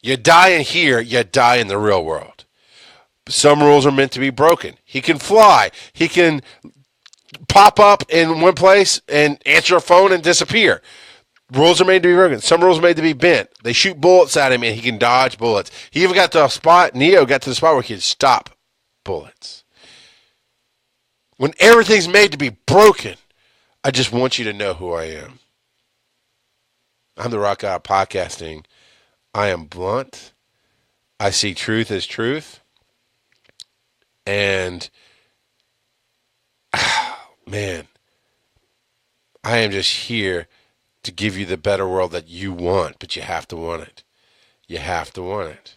S1: You die in here, you die in the real world. Some rules are meant to be broken. He can fly. He can pop up in one place and answer a phone and disappear. Rules are made to be broken. Some rules are made to be bent. They shoot bullets at him and he can dodge bullets. He even got to a spot, Neo got to the spot where he could stop bullets. When everything's made to be broken, I just want you to know who I am. I'm the Rock God of Podcasting. I am blunt. I see truth as truth. And, man, I am just here to give you the better world that you want, but you have to want it. You have to want it.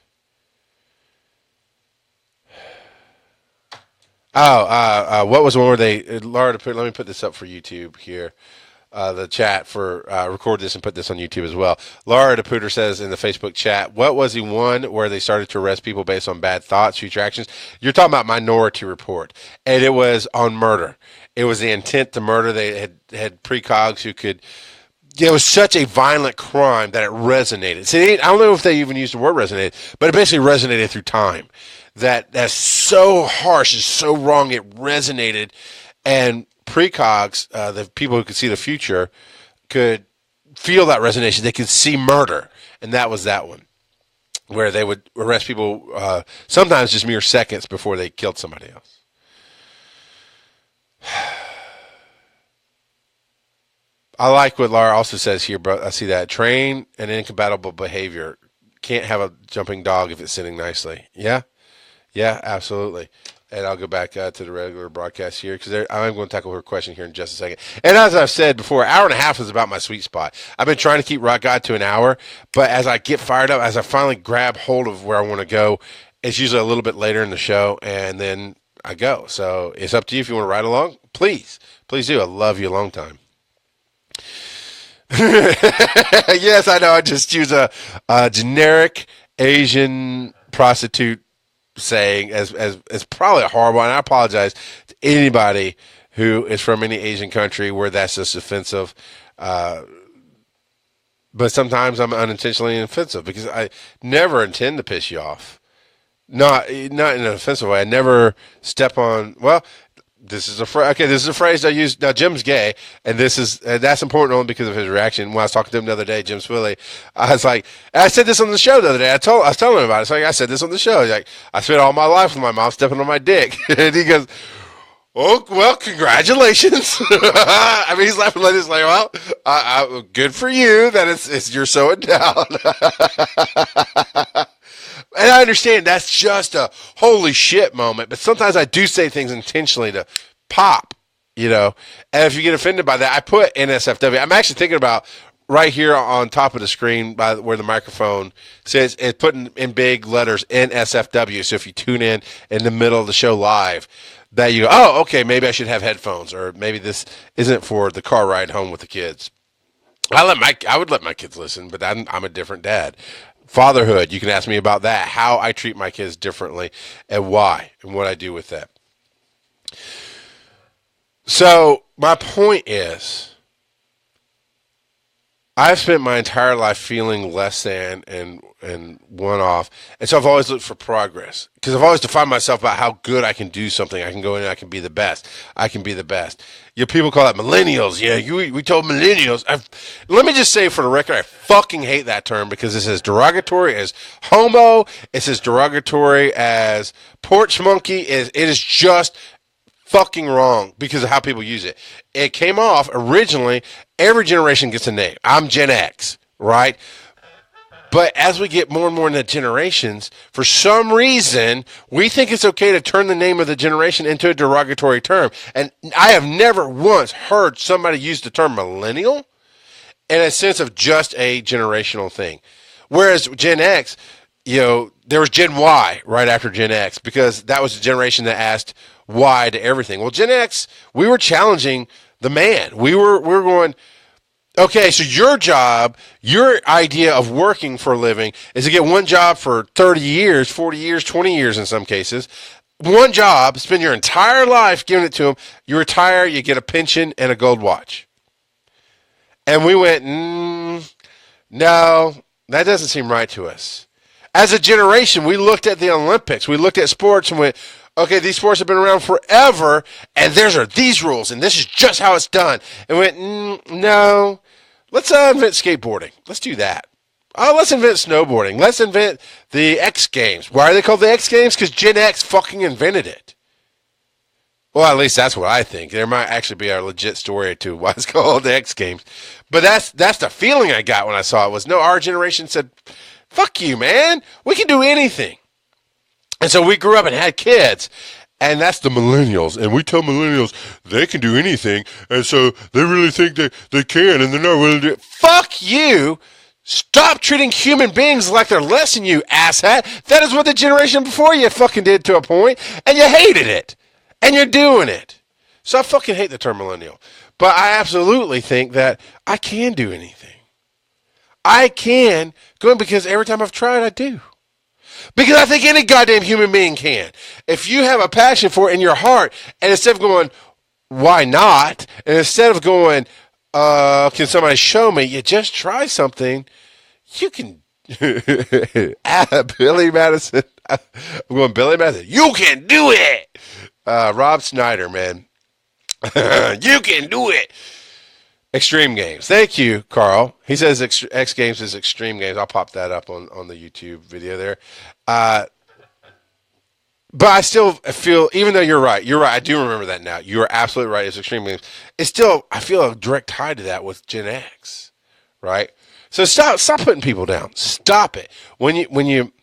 S1: What was the one where they, Laura, let me put this up for YouTube here. The chat for record this and put this on YouTube as well. Laura DePooter says in the Facebook chat, what was the one where they started to arrest people based on bad thoughts, future actions? You're talking about Minority Report, and it was on murder. It was the intent to murder. They had precogs who could. It was such a violent crime that it resonated. See, I don't know if they even used the word resonated, but it basically resonated through time. That's so harsh, it's so wrong, it resonated, and precogs, the people who could see the future, could feel that resonation. They could see murder, and that was that one, where they would arrest people sometimes just mere seconds before they killed somebody else. I like what Laura also says here, bro. I see that. Train an incompatible behavior. Can't have a jumping dog if it's sitting nicely. Yeah, absolutely. And I'll go back to the regular broadcast here because I'm going to tackle her question here in just a second. And as I've said before, an hour and a half is about my sweet spot. I've been trying to keep Rock God to an hour, but as I get fired up, as I finally grab hold of where I want to go, it's usually a little bit later in the show, and then I go. So it's up to you if you want to ride along. Please do. I love you a long time. Yes, I know. I just use a generic Asian prostitute saying as probably a horrible, and I apologize to anybody who is from any Asian country where that's just offensive. But sometimes I'm unintentionally offensive because I never intend to piss you off. Not in an offensive way. I never step on. Well, this is a phrase. Okay, this is a phrase I use. Now, Jim's gay, and that's important only because of his reaction. When I was talking to him the other day, Jim Swilly, I was like, I said this on the show the other day. I was telling him about it. So I said this on the show. He's like, I spent all my life with my mom stepping on my dick, and he goes, "Oh, well, congratulations." I mean, he's laughing like this, like, well, good for you that it's you're so endowed. And I understand that's just a holy shit moment, but sometimes I do say things intentionally to pop, And if you get offended by that, I put NSFW. I'm actually thinking about right here on top of the screen by where the microphone says, it's put in big letters NSFW. So if you tune in the middle of the show live, that you go, oh, okay, maybe I should have headphones, or maybe this isn't for the car ride home with the kids. I would let my kids listen, but I'm a different dad. Fatherhood, you can ask me about that, how I treat my kids differently and why and what I do with that. So my point is, I've spent my entire life feeling less than and one off. And so I've always looked for progress because I've always defined myself about how good I can do something. I can go in and I can be the best. I can be the best. People call that millennials. We told millennials. Let me just say for the record, I fucking hate that term because it's as derogatory as homo. It's as derogatory as porch monkey. It is just fucking wrong because of how people use it. It came off originally, every generation gets a name. I'm Gen X, right? But as we get more and more into generations, for some reason, we think it's okay to turn the name of the generation into a derogatory term. And I have never once heard somebody use the term millennial in a sense of just a generational thing. Whereas Gen X, there was Gen Y right after Gen X because that was the generation that asked why to everything. Well, Gen X, we were challenging the man. We were going, okay, so your job, your idea of working for a living is to get one job for 30 years, 40 years, 20 years in some cases, one job, spend your entire life giving it to them. You retire, you get a pension and a gold watch. And we went, no, that doesn't seem right to us. As a generation, we looked at the Olympics. We looked at sports and went, okay, these sports have been around forever, and there are these rules, and this is just how it's done. And we went, no, let's invent skateboarding. Let's do that. Oh, let's invent snowboarding. Let's invent the X Games. Why are they called the X Games? Because Gen X fucking invented it. Well, at least that's what I think. There might actually be a legit story to why it's called the X Games. But that's the feeling I got when I saw it was, no, our generation said, fuck you, man. We can do anything. And so we grew up and had kids. And that's the millennials. And we tell millennials they can do anything. And so they really think that they can and they're not willing to do it. Fuck you. Stop treating human beings like they're less than you, asshat. That is what the generation before you fucking did to a point. And you hated it. And you're doing it. So I fucking hate the term millennial. But I absolutely think that I can do anything. I can go in because every time I've tried, I do. Because I think any goddamn human being can. If you have a passion for it in your heart, and instead of going, why not? And instead of going, can somebody show me? You just try something. You can. Billy Madison. I'm going, Billy Madison. You can do it. Rob Snyder, man. You can do it. Extreme Games. Thank you, Carl. He says X Games is Extreme Games. I'll pop that up on the YouTube video there. But I still feel, even though you're right, I do remember that now. You are absolutely right. It's Extreme Games. It's still, I feel a direct tie to that with Gen X, right? So stop putting people down. Stop it. When you,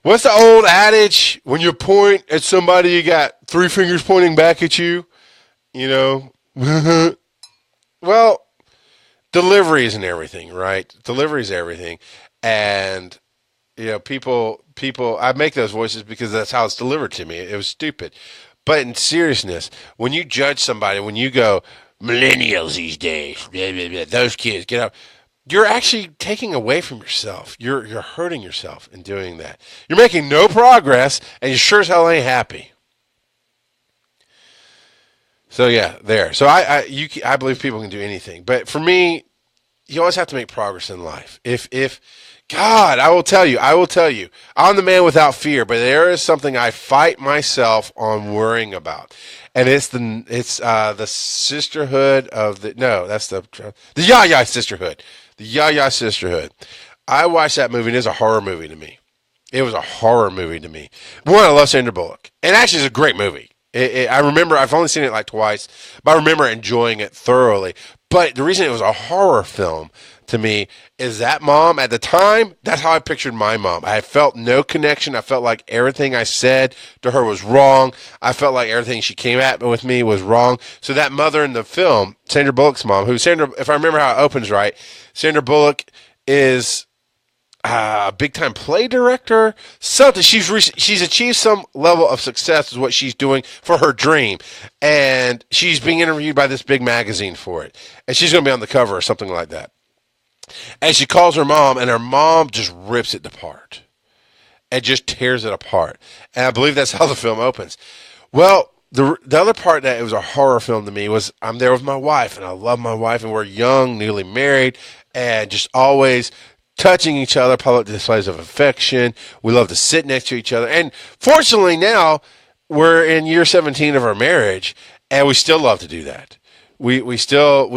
S1: what's the old adage? When you point at somebody, you got three fingers pointing back at you, you know? Well, delivery isn't everything, right? Delivery is everything. And, you know, people, I make those voices because that's how it's delivered to me. It was stupid. But in seriousness, when you judge somebody, when you go, millennials these days, blah, blah, blah, those kids, get out, you're actually taking away from yourself. You're hurting yourself in doing that. You're making no progress, and you sure as hell ain't happy. So yeah, there. So I believe people can do anything, but for me, you always have to make progress in life. If God, I will tell you, I'm the man without fear, but there is something I fight myself on worrying about, and it's the sisterhood of the that's the Yaya sisterhood, the Yaya sisterhood. I watched that movie, and it's a horror movie to me. It was a horror movie to me. One, I love Sandra Bullock, and actually, it's a great movie. I remember, I've only seen it like twice, but I remember enjoying it thoroughly. But the reason it was a horror film to me is that mom, at the time, that's how I pictured my mom. I felt no connection. I felt like everything I said to her was wrong. I felt like everything she came at with me was wrong. So that mother in the film, Sandra Bullock's mom, if I remember how it opens right, Sandra Bullock is a big-time play director, something. She's achieved some level of success is what she's doing for her dream, and she's being interviewed by this big magazine for it, and she's going to be on the cover or something like that. And she calls her mom, and her mom just rips it apart and just tears it apart. And I believe that's how the film opens. Well, the other part that it was a horror film to me was I'm there with my wife, and I love my wife, and we're young, newly married, and just always touching each other, public displays of affection. We love to sit next to each other. And fortunately now we're in year 17 of our marriage, and we still love to do that. We still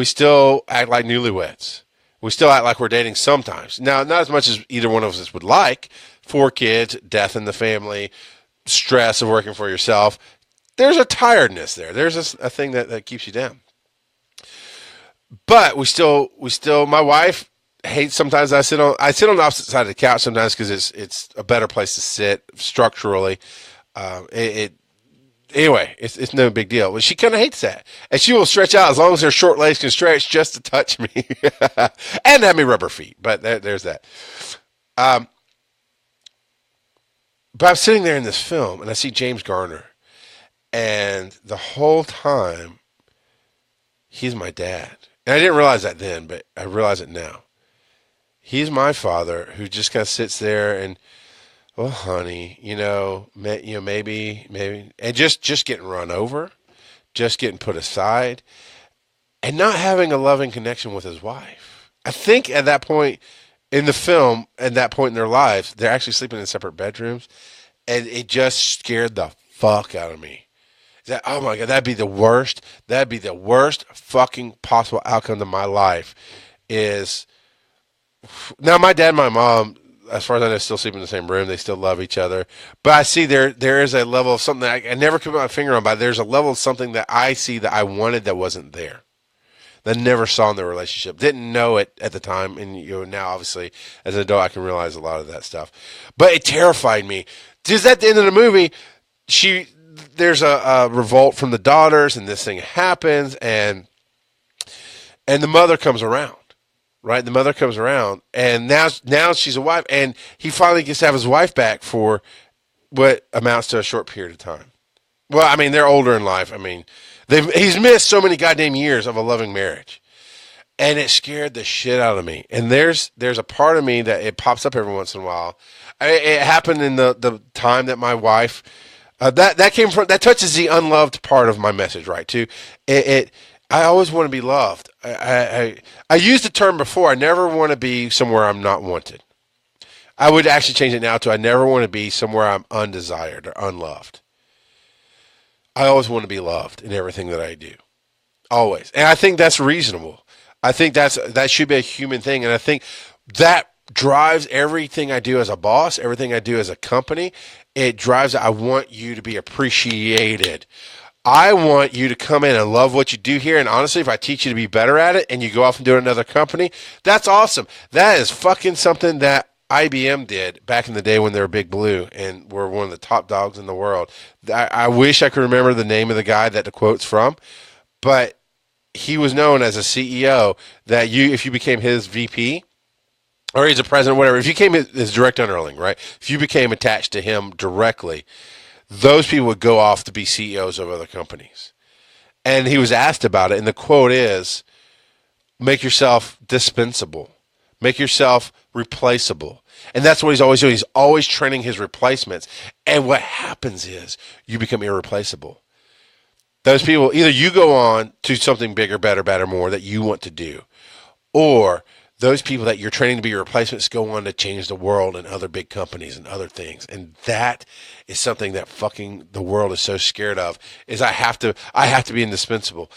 S1: act like newlyweds. We still act like we're dating sometimes. Now, not as much as either one of us would like. 4 kids, death in the family, stress of working for yourself. There's a tiredness there. There's a thing that keeps you down. But we still, my wife hates sometimes I sit on the opposite side of the couch sometimes because it's a better place to sit structurally. Anyway, it's no big deal. But she kind of hates that, and she will stretch out as long as her short legs can stretch just to touch me, and have me rub her feet. But there's that. But I'm sitting there in this film, and I see James Garner, and the whole time he's my dad, and I didn't realize that then, but I realize it now. He's my father who just kind of sits there and, well, honey, maybe, and just getting run over, just getting put aside, and not having a loving connection with his wife. I think at that point in the film, at that point in their lives, they're actually sleeping in separate bedrooms, and it just scared the fuck out of me. That, oh my God, that'd be the worst. That'd be the worst fucking possible outcome to my life. Is now my dad and my mom, as far as I know, still sleep in the same room. They still love each other. But I see there is a level of something that I never could put my finger on, but there's a level of something that I see that I wanted that wasn't there. That I never saw in their relationship. Didn't know it at the time. And now, obviously, as an adult, I can realize a lot of that stuff. But it terrified me. Just at the end of the movie, there's a revolt from the daughters, and this thing happens, and the mother comes around. Right, the mother comes around, and now she's a wife, and he finally gets to have his wife back for what amounts to a short period of time. Well, I mean, they're older in life. I mean, he's missed so many goddamn years of a loving marriage, and it scared the shit out of me. And there's a part of me that it pops up every once in a while. It happened in the time that my wife that touches the unloved part of my message, right? Too. I always want to be loved. I used the term before. I never want to be somewhere I'm not wanted. I would actually change it now to I never want to be somewhere I'm undesired or unloved. I always want to be loved in everything that I do. Always. And I think that's reasonable. I think that should be a human thing. And I think that drives everything I do as a boss, everything I do as a company. It drives, I want you to be appreciated. I want you to come in and love what you do here. And honestly, if I teach you to be better at it and you go off and do it in another company, that's awesome. That is fucking something that IBM did back in the day when they were Big Blue and were one of the top dogs in the world. I wish I could remember the name of the guy that the quote's from, but he was known as a CEO that if you became his VP or he's a president, whatever, if you became his direct underling, right? If you became attached to him directly, those people would go off to be CEOs of other companies. And he was asked about it, and the quote is, make yourself dispensable. Make yourself replaceable. And that's what he's always doing. He's always training his replacements. And what happens is you become irreplaceable. Those people, either you go on to something bigger, better, more that you want to do, or those people that you're training to be your replacements go on to change the world and other big companies and other things. And that is something that fucking the world is so scared of, is I have to be indispensable.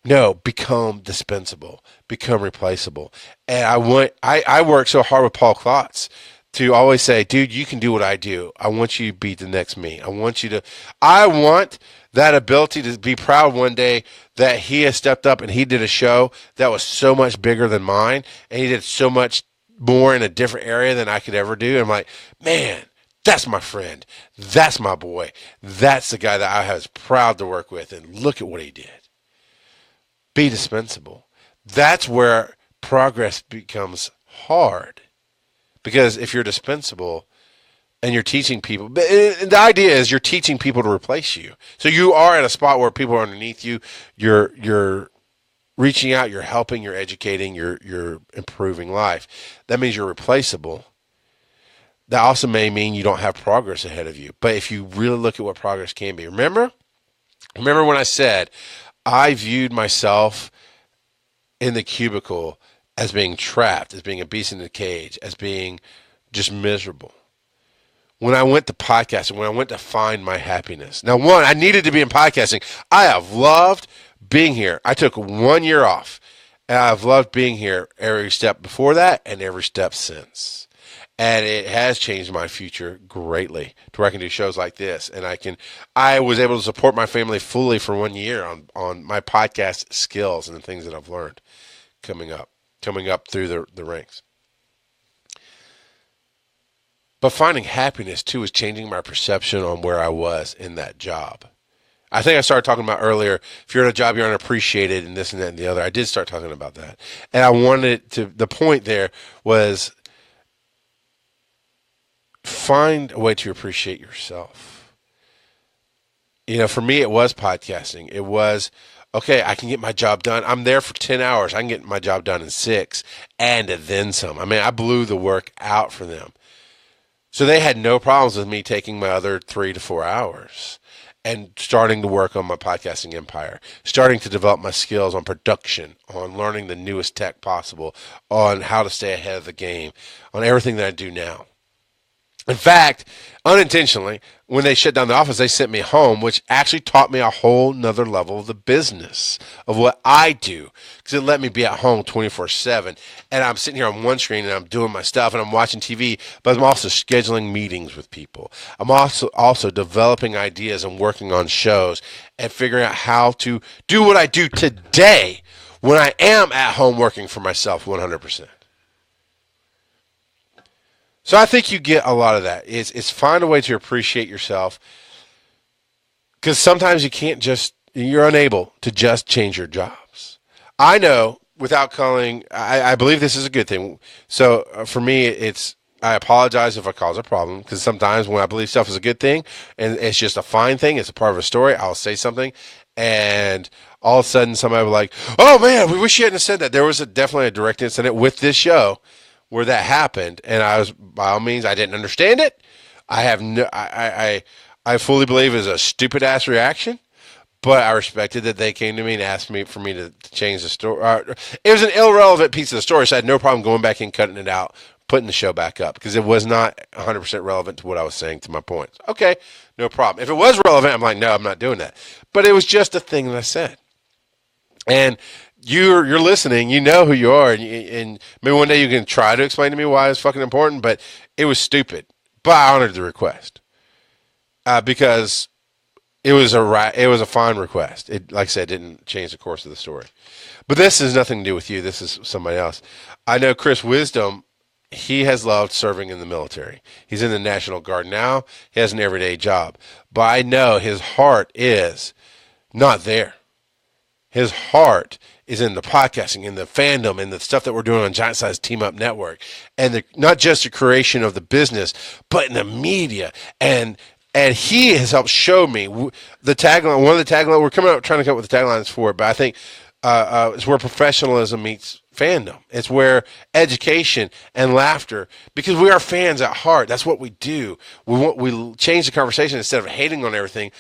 S1: No, become dispensable, become replaceable. And I work so hard with Paul Klotz to always say, dude, you can do what I do. I want you to be the next me. I want that ability to be proud one day that he has stepped up and he did a show that was so much bigger than mine, and he did so much more in a different area than I could ever do. And I'm like, man, that's my friend. That's my boy. That's the guy that I was proud to work with, and look at what he did. Be dispensable. That's where progress becomes hard, because if you're dispensable, and you're teaching people, but the idea is you're teaching people to replace you. So you are at a spot where people are underneath you. You're reaching out, you're helping, you're educating, you're improving life. That means you're replaceable. That also may mean you don't have progress ahead of you. But if you really look at what progress can be, remember when I said I viewed myself in the cubicle as being trapped, as being a beast in the cage, as being just miserable. When I went to podcasting, when I went to find my happiness. Now, one, I needed to be in podcasting. I have loved being here. I took 1 year off, and I've loved being here every step before that and every step since. And it has changed my future greatly to where I can do shows like this. And I was able to support my family fully for 1 year on my podcast skills and the things that I've learned coming up through the ranks. But finding happiness, too, is changing my perception on where I was in that job. I think I started talking about earlier, if you're in a job, you're unappreciated and this and that and the other. I did start talking about that. And I wanted the point there was find a way to appreciate yourself. For me, it was podcasting. It was, okay, I can get my job done. I'm there for 10 hours. I can get my job done in 6 and then some. I mean, I blew the work out for them. So they had no problems with me taking my other 3 to 4 hours and starting to work on my podcasting empire, starting to develop my skills on production, on learning the newest tech possible, on how to stay ahead of the game, on everything that I do now. In fact, unintentionally, when they shut down the office, they sent me home, which actually taught me a whole nother level of the business of what I do, because it let me be at home 24/7. And I'm sitting here on one screen and I'm doing my stuff and I'm watching TV, but I'm also scheduling meetings with people. I'm also developing ideas and working on shows and figuring out how to do what I do today when I am at home working for myself 100%. So I think you get a lot of that. It's find a way to appreciate yourself, because sometimes you're unable to just change your jobs. I know without calling, I believe this is a good thing. So for me, I apologize if I cause a problem, because sometimes when I believe stuff is a good thing and it's just a fine thing, it's a part of a story, I'll say something and all of a sudden somebody will be like, oh man, we wish you hadn't said that. There was definitely a direct incident with this show where that happened, and I was, by all means, I didn't understand it. I fully believe it was a stupid ass reaction, but I respected that they came to me and asked me for me to change the story. It was an irrelevant piece of the story, so I had no problem going back and cutting it out, putting the show back up, because it was not 100% relevant to what I was saying, to my points. Okay, no problem. If it was relevant, I'm like, no, I'm not doing that. But it was just a thing that I said. And you're listening, you know who you are, and maybe one day you can try to explain to me why it's fucking important, but it was stupid. But I honored the request because it was a fine request. It, like I said, didn't change the course of the story. But this has nothing to do with you. This is somebody else. I know Chris Wisdom. He has loved serving in the military. He's in the National Guard now. He has an everyday job, but I know his heart is not there. His heart is in the podcasting, in the fandom, and the stuff that we're doing on Giant Size Team Up Network, and not just the creation of the business, but in the media. And he has helped show me the tagline. One of the taglines we're trying to come up with the taglines for it, but I think it's where professionalism meets fandom. It's where education and laughter, because we are fans at heart. That's what we do. We change the conversation instead of hating on everything.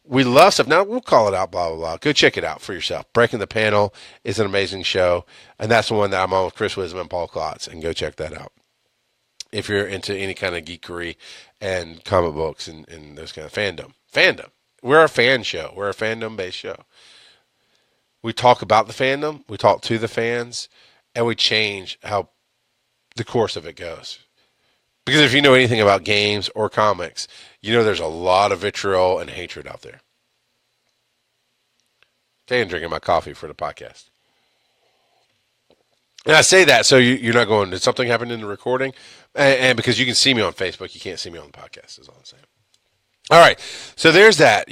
S1: We love stuff. Now, we'll call it out, blah, blah, blah. Go check it out for yourself. Breaking the Panel is an amazing show, and that's the one that I'm on with Chris Wisdom and Paul Klotz, and go check that out if you're into any kind of geekery and comic books and those kind of fandom. Fandom. We're a fan show. We're a fandom-based show. We talk about the fandom, we talk to the fans, and we change how the course of it goes. Because if you know anything about games or comics, you know there's a lot of vitriol and hatred out there. Okay, I'm drinking my coffee for the podcast. And I say that so you're not going, did something happen in the recording? And because you can see me on Facebook, you can't see me on the podcast, is all I'm saying. All right, so there's that.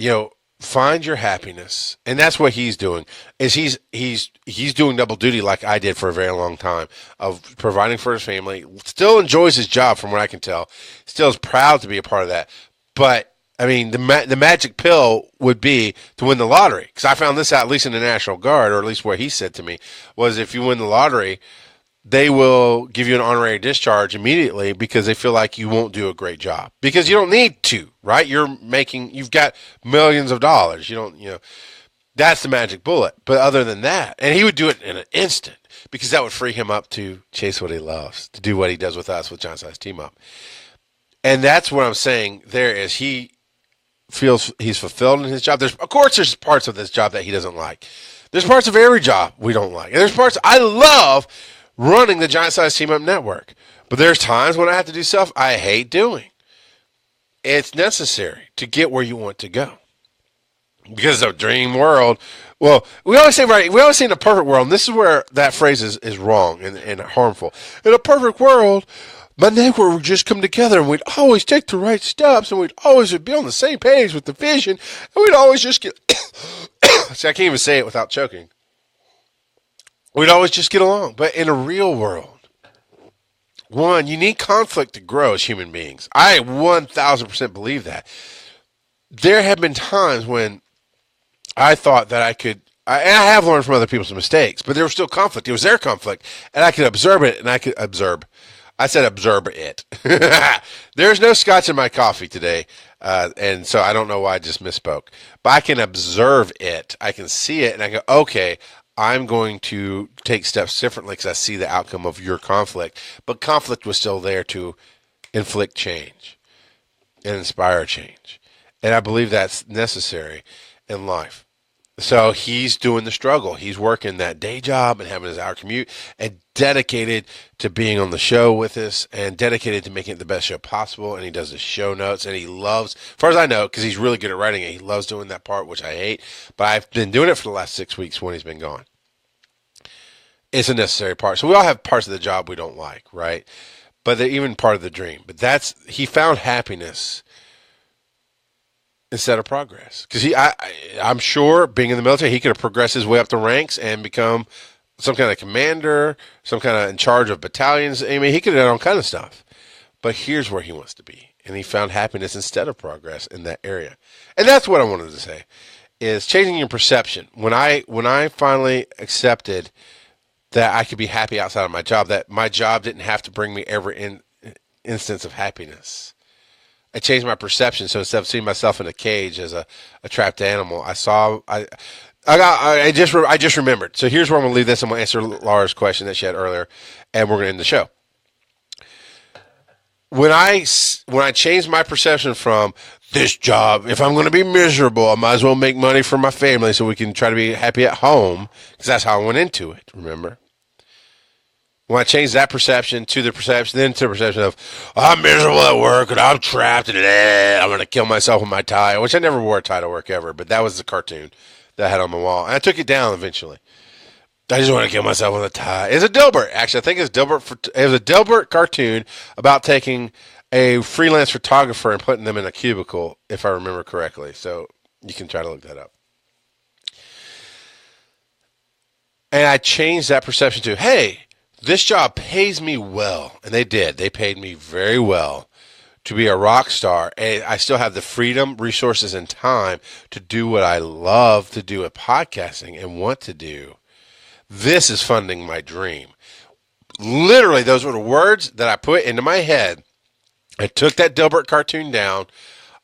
S1: Find your happiness, and that's what he's doing. Is he's doing double duty like I did for a very long time, of providing for his family. Still enjoys his job, from what I can tell. Still is proud to be a part of that. But I mean, the magic pill would be to win the lottery, because I found this out, at least in the National Guard, or at least what he said to me was, if you win the lottery, they will give you an honorary discharge immediately, because they feel like you won't do a great job, because you don't need to, right? You've got millions of dollars. That's the magic bullet. But other than that, and he would do it in an instant, because that would free him up to chase what he loves, to do what he does with us with Giant Size Team Up. And that's what I'm saying there is he feels he's fulfilled in his job. There's parts of this job that he doesn't like. There's parts of every job we don't like. And there's parts I love running the Giant Size Team Up Network. But there's times when I have to do stuff I hate doing. It's necessary to get where you want to go. Because of dream world. Well, we always say in a perfect world, and this is where that phrase is wrong and harmful. In a perfect world, my network would just come together, and we'd always take the right steps, and we'd always be on the same page with the vision, and we'd always just get see, I can't even say it without choking. We'd always just get along. But in a real world, one, you need conflict to grow as human beings. I 1,000% believe that. There have been times when I thought that I could, and I have learned from other people's mistakes, but there was still conflict. It was their conflict, and I could observe it, and I I said observe it. There's no scotch in my coffee today, and so I don't know why I just misspoke. But I can observe it. I can see it, and I go, okay, I'm going to take steps differently because I see the outcome of your conflict. But conflict was still there to inflict change and inspire change. And I believe that's necessary in life. So he's doing the struggle. He's working that day job and having his hour commute and dedicated to being on the show with us and dedicated to making it the best show possible. And he does the show notes and he loves, as far as I know, because he's really good at writing it, he loves doing that part, which I hate. But I've been doing it for the last 6 weeks when he's been gone. It's a necessary part. So we all have parts of the job we don't like, right? But they're even part of the dream. But he found happiness instead of progress. Because I'm sure being in the military, he could have progressed his way up the ranks and become some kind of commander, some kind of in charge of battalions. I mean, he could have done all kind of stuff. But here's where he wants to be. And he found happiness instead of progress in that area. And that's what I wanted to say, is changing your perception. When I finally accepted that I could be happy outside of my job, that my job didn't have to bring me every instance of happiness. I changed my perception. So instead of seeing myself in a cage as a trapped animal, I just remembered. So here's where I'm going to leave this. I'm going to answer Laura's question that she had earlier, and we're going to end the show. When I changed my perception from this job, if I'm going to be miserable, I might as well make money for my family so we can try to be happy at home, because that's how I went into it, remember? When I changed that perception to the perception, then to the perception of, I'm miserable at work and I'm trapped and I'm going to kill myself with my tie, which I never wore a tie to work ever, but that was the cartoon that I had on my wall. And I took it down eventually. I just want to kill myself with a tie. It's a Dilbert, actually. I think it was a Dilbert cartoon about taking a freelance photographer and putting them in a cubicle, if I remember correctly. So you can try to look that up. And I changed that perception to, hey, this job pays me well. And they did. They paid me very well to be a rock star. And I still have the freedom, resources, and time to do what I love to do at podcasting and want to do. This is funding my dream. Literally, those were the words that I put into my head. I took that Dilbert cartoon down.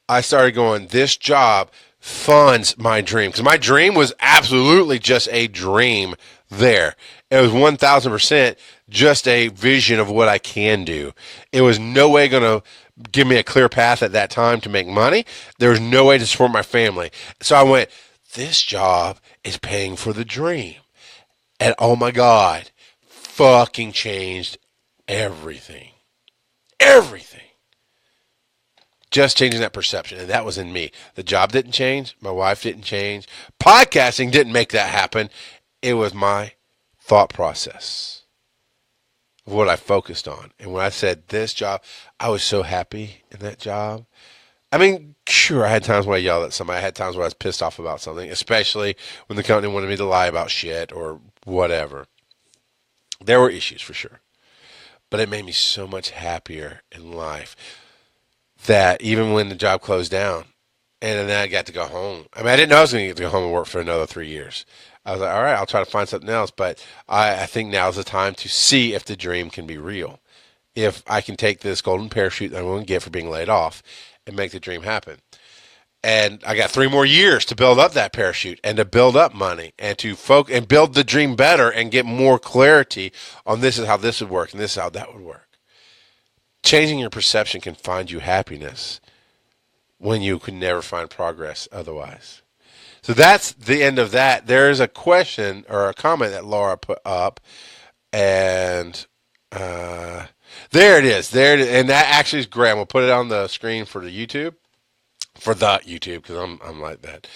S1: I started going, this job funds my dream. Because my dream was absolutely just a dream there. It was 1,000% just a vision of what I can do. It was no way going to give me a clear path at that time to make money. There was no way to support my family. So I went, this job is paying for the dream. And oh my God, fucking changed everything. Everything. Just changing that perception. And that was in me. The job didn't change. My wife didn't change. Podcasting didn't make that happen. It was my thought process of what I focused on. And when I said this job, I was so happy in that job. I mean, sure, I had times when I yelled at somebody. I had times when I was pissed off about something, especially when the company wanted me to lie about shit or whatever. There were issues for sure. But it made me so much happier in life that even when the job closed down and then I got to go home. I mean, I didn't know I was going to get to go home and work for another 3 years. I was like, all right, I'll try to find something else. But I think now's the time to see if the dream can be real. If I can take this golden parachute that I'm going to get for being laid off and make the dream happen. And I got 3 more years to build up that parachute and to build up money and to focus and build the dream better and get more clarity on this is how this would work and this is how that would work. Changing your perception can find you happiness when you could never find progress otherwise. So that's the end of that. There's a question or a comment that Laura put up, and there it is. And that actually is great. We'll put it on the screen for the YouTube, because I'm like that.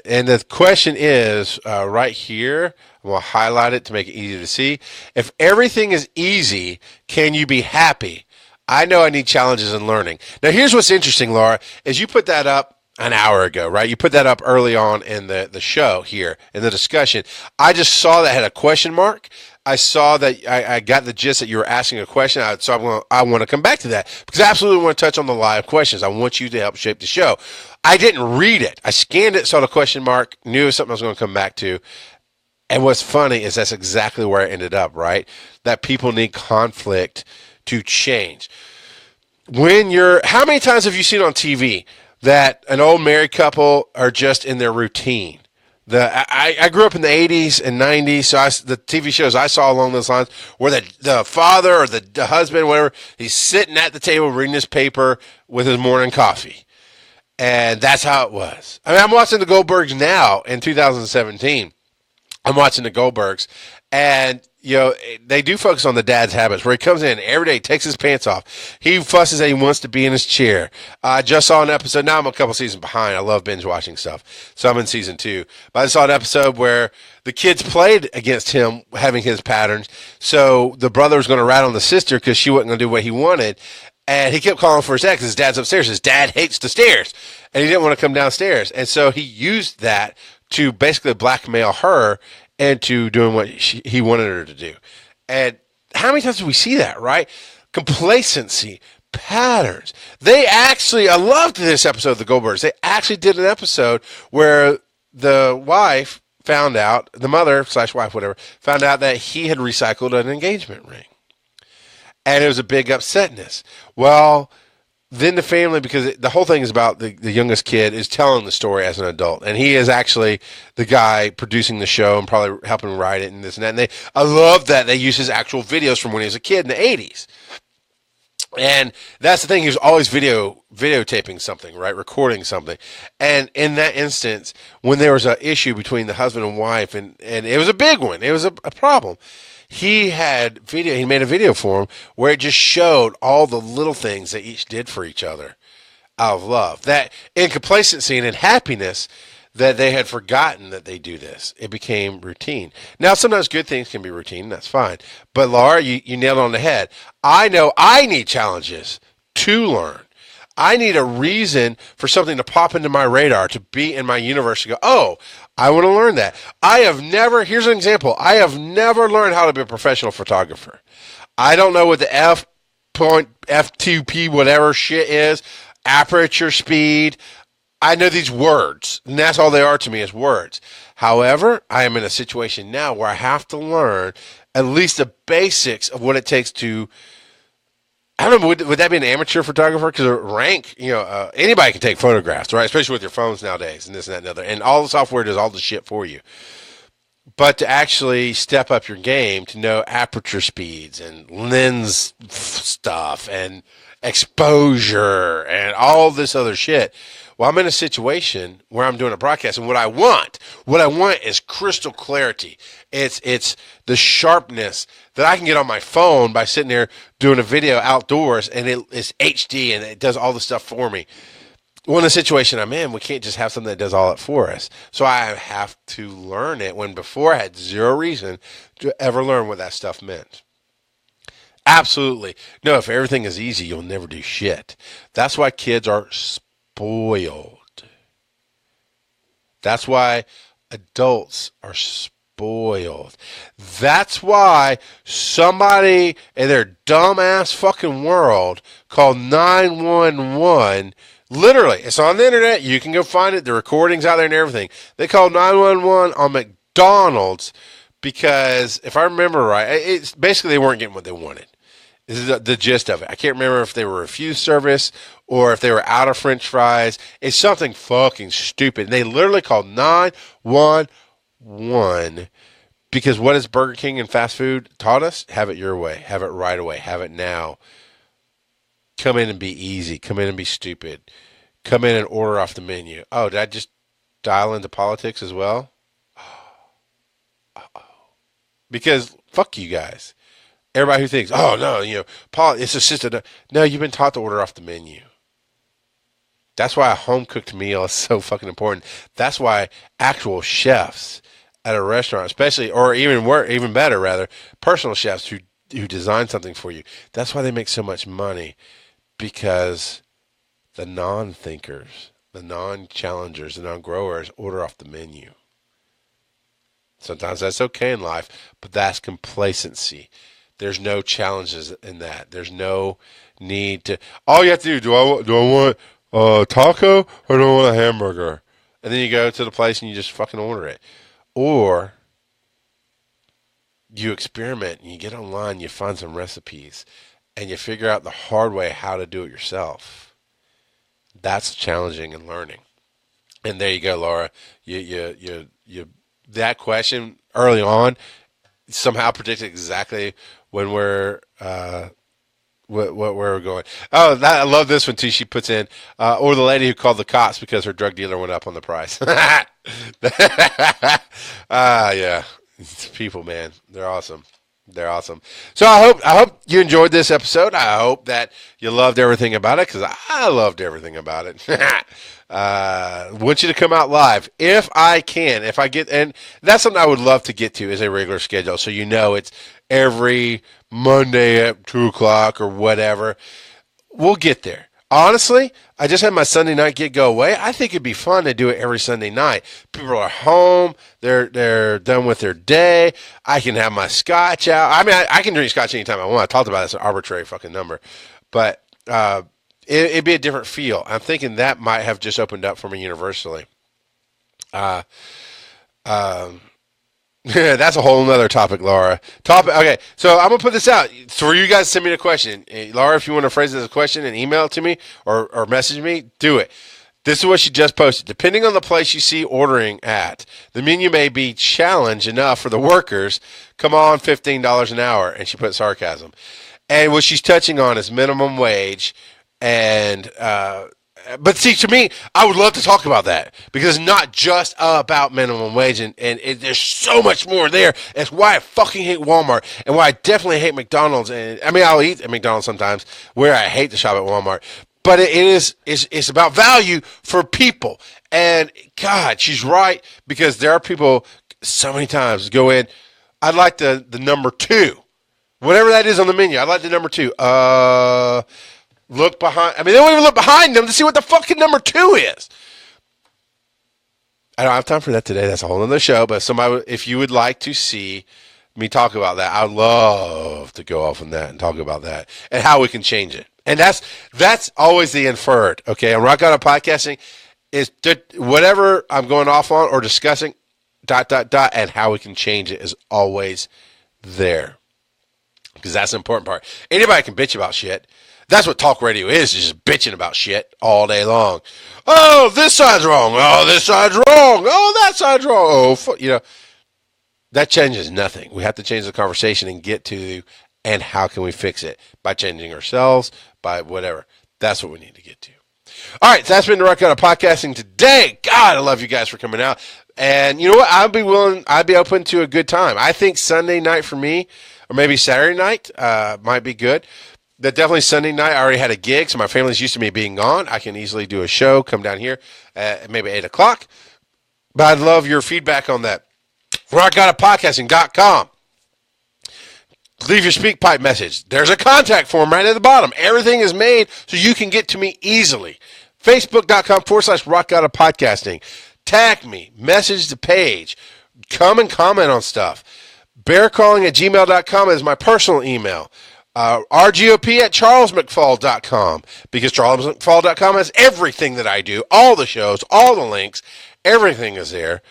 S1: And the question is right here. We'll highlight it to make it easy to see. If everything is easy, can you be happy? I know I need challenges in learning. Now, here's what's interesting, Laura, is you put that up an hour ago, right? You put that up early on in the show here, in the discussion. I just saw that had a question mark. I saw that I got the gist that you were asking a question. So I want to come back to that because I absolutely want to touch on the live questions. I want you to help shape the show. I didn't read it. I scanned it, saw the question mark, knew it was something I was going to come back to. And what's funny is that's exactly where I ended up, right? That people need conflict to change. How many times have you seen on TV that an old married couple are just in their routine? I grew up in the 80s and 90s, so the TV shows I saw along those lines where the father or the husband, whatever, he's sitting at the table reading his paper with his morning coffee. And that's how it was. I mean, I'm watching the Goldbergs now in 2017. I'm watching the Goldbergs, and they do focus on the dad's habits, where he comes in every day, takes his pants off. He fusses that he wants to be in his chair. I just saw an episode. Now I'm a couple seasons behind. I love binge watching stuff, so I'm in season 2. But I saw an episode where the kids played against him having his patterns. So the brother was going to rat on the sister because she wasn't going to do what he wanted. And he kept calling for his dad because his dad's upstairs. His dad hates the stairs, and he didn't want to come downstairs. And so he used that to basically blackmail her into doing what he wanted her to do. And how many times do we see that, right? Complacency, patterns. I loved this episode of the Goldbergs. They actually did an episode where the wife found out, the mother/wife, whatever, found out that he had recycled an engagement ring. And it was a big upsetness. Well, then the family, because the whole thing is about the youngest kid is telling the story as an adult. And he is actually the guy producing the show and probably helping write it and this and that. And I love that they use his actual videos from when he was a kid in the 80s. And that's the thing. He was always videotaping something, right? Recording something. And in that instance, when there was an issue between the husband and wife, and it was a big one, it was a problem. He made a video for him where it just showed all the little things they each did for each other out of love. That in complacency and in happiness that they had forgotten that they do this. It became routine. Now, sometimes good things can be routine. That's fine. But Laura, you nailed it on the head. I know I need challenges to learn. I need a reason for something to pop into my radar, to be in my universe, to go, oh, I want to learn that. Here's an example. I have never learned how to be a professional photographer. I don't know what the F2P whatever shit is, aperture speed. I know these words, and that's all they are to me is words. However, I am in a situation now where I have to learn at least the basics of what it takes to, I don't know, would that be an amateur photographer? Because anybody can take photographs, right? Especially with your phones nowadays and this and that and other. And all the software does all the shit for you. But to actually step up your game, to know aperture speeds and lens stuff and exposure and all this other shit. Well, I'm in a situation where I'm doing a broadcast, and what I want is crystal clarity. It's the sharpness that I can get on my phone by sitting there doing a video outdoors, and it's HD and it does all the stuff for me. Well, in the situation I'm in, we can't just have something that does all it for us. So I have to learn it, when before I had zero reason to ever learn what that stuff meant. Absolutely. No, if everything is easy, you'll never do shit. That's why kids are spoiled. That's why adults are spoiled. That's why somebody in their dumbass fucking world called 911, literally, it's on the internet, you can go find it, the recordings out there and everything. They called 911 on McDonald's because, if I remember right, it's basically they weren't getting what they wanted. This is the gist of it. I can't remember if they were refused service or if they were out of French fries. It's something fucking stupid. And they literally called 911 because what has Burger King and fast food taught us? Have it your way. Have it right away. Have it now. Come in and be easy. Come in and be stupid. Come in and order off the menu. Oh, did I just dial into politics as well? Because fuck you guys. Everybody who thinks, oh, no, it's assisted. No, you've been taught to order off the menu. That's why a home-cooked meal is so fucking important. That's why actual chefs at a restaurant, especially, or even better, rather, personal chefs who design something for you, that's why they make so much money, because the non-thinkers, the non-challengers, the non-growers order off the menu. Sometimes that's okay in life, but that's complacency. There's no challenges in that. There's no need to. All you have to do I want a taco or do I want a hamburger? And then you go to the place and you just fucking order it. Or you experiment and you get online, you find some recipes, and you figure out the hard way how to do it yourself. That's challenging and learning. And there you go, Laura. You that question early on somehow predicted exactly when we're where we're going. Oh, I love this one too. She puts in, or the lady who called the cops because her drug dealer went up on the price. Yeah, people, man, they're awesome. They're awesome. So I hope you enjoyed this episode. I hope that you loved everything about it, because I loved everything about it. Want you to come out live if I can. If I get, and that's something I would love to get to, is a regular schedule. So it's every Monday at 2:00 or whatever. We'll get there. Honestly, I just had my Sunday night gig go away. I think it'd be fun to do it every Sunday night. People are home. They're done with their day. I can have my scotch out. I mean, I can drink scotch anytime I want. I talked about it. It's an arbitrary fucking number. But it'd be a different feel. I'm thinking that might have just opened up for me universally. That's a whole nother topic, Laura. Okay, so I'm going to put this out. So for you guys, send me a question. Laura, if you want to phrase it as a question and email it to me or message me, do it. This is what she just posted. Depending on the place you see ordering at, the menu may be challenge enough for the workers. Come on, $15 an hour. And she put sarcasm. And what she's touching on is minimum wage. And but see, to me, I would love to talk about that, because it's not just about minimum wage, and there's so much more there. That's why I fucking hate Walmart, and why I definitely hate McDonald's. And I mean, I'll eat at McDonald's sometimes, where I hate to shop at Walmart. But it's about value for people. And God, she's right, because there are people so many times go in, I'd like the number 2. Whatever that is on the menu, I'd like the number 2. Look behind. I mean, they don't even look behind them to see what the fucking number 2 is. I don't have time for that today. That's a whole other show. But if you would like to see me talk about that, I'd love to go off on that and talk about that and how we can change it. And that's always the inferred. Okay, on Rock Out Podcasting is whatever I'm going off on or discussing, ... and how we can change it is always there, because that's the important part. Anybody can bitch about shit. That's what talk radio is just bitching about shit all day long. Oh, this side's wrong. Oh, this side's wrong. Oh, that side's wrong. Oh, that changes nothing. We have to change the conversation and get to, and how can we fix it? By changing ourselves, by whatever. That's what we need to get to. All right, so that's been the Rock Out Podcasting today. God, I love you guys for coming out. And you know what? I'd be open to a good time. I think Sunday night for me, or maybe Saturday night, might be good. That definitely Sunday night. I already had a gig, so my family's used to me being gone. I can easily do a show, come down here at maybe 8 o'clock. But I'd love your feedback on that. rockgodofpodcasting.com. Leave your speak pipe message. There's a contact form right at the bottom. Everything is made so you can get to me easily. Facebook.com/rockgodofpodcasting. Tag me. Message the page. Come and comment on stuff. bearcrawling@gmail.com is my personal email. RGOP at charlesmcfall.com, because charlesmcfall.com has everything that I do, all the shows, all the links, everything is there.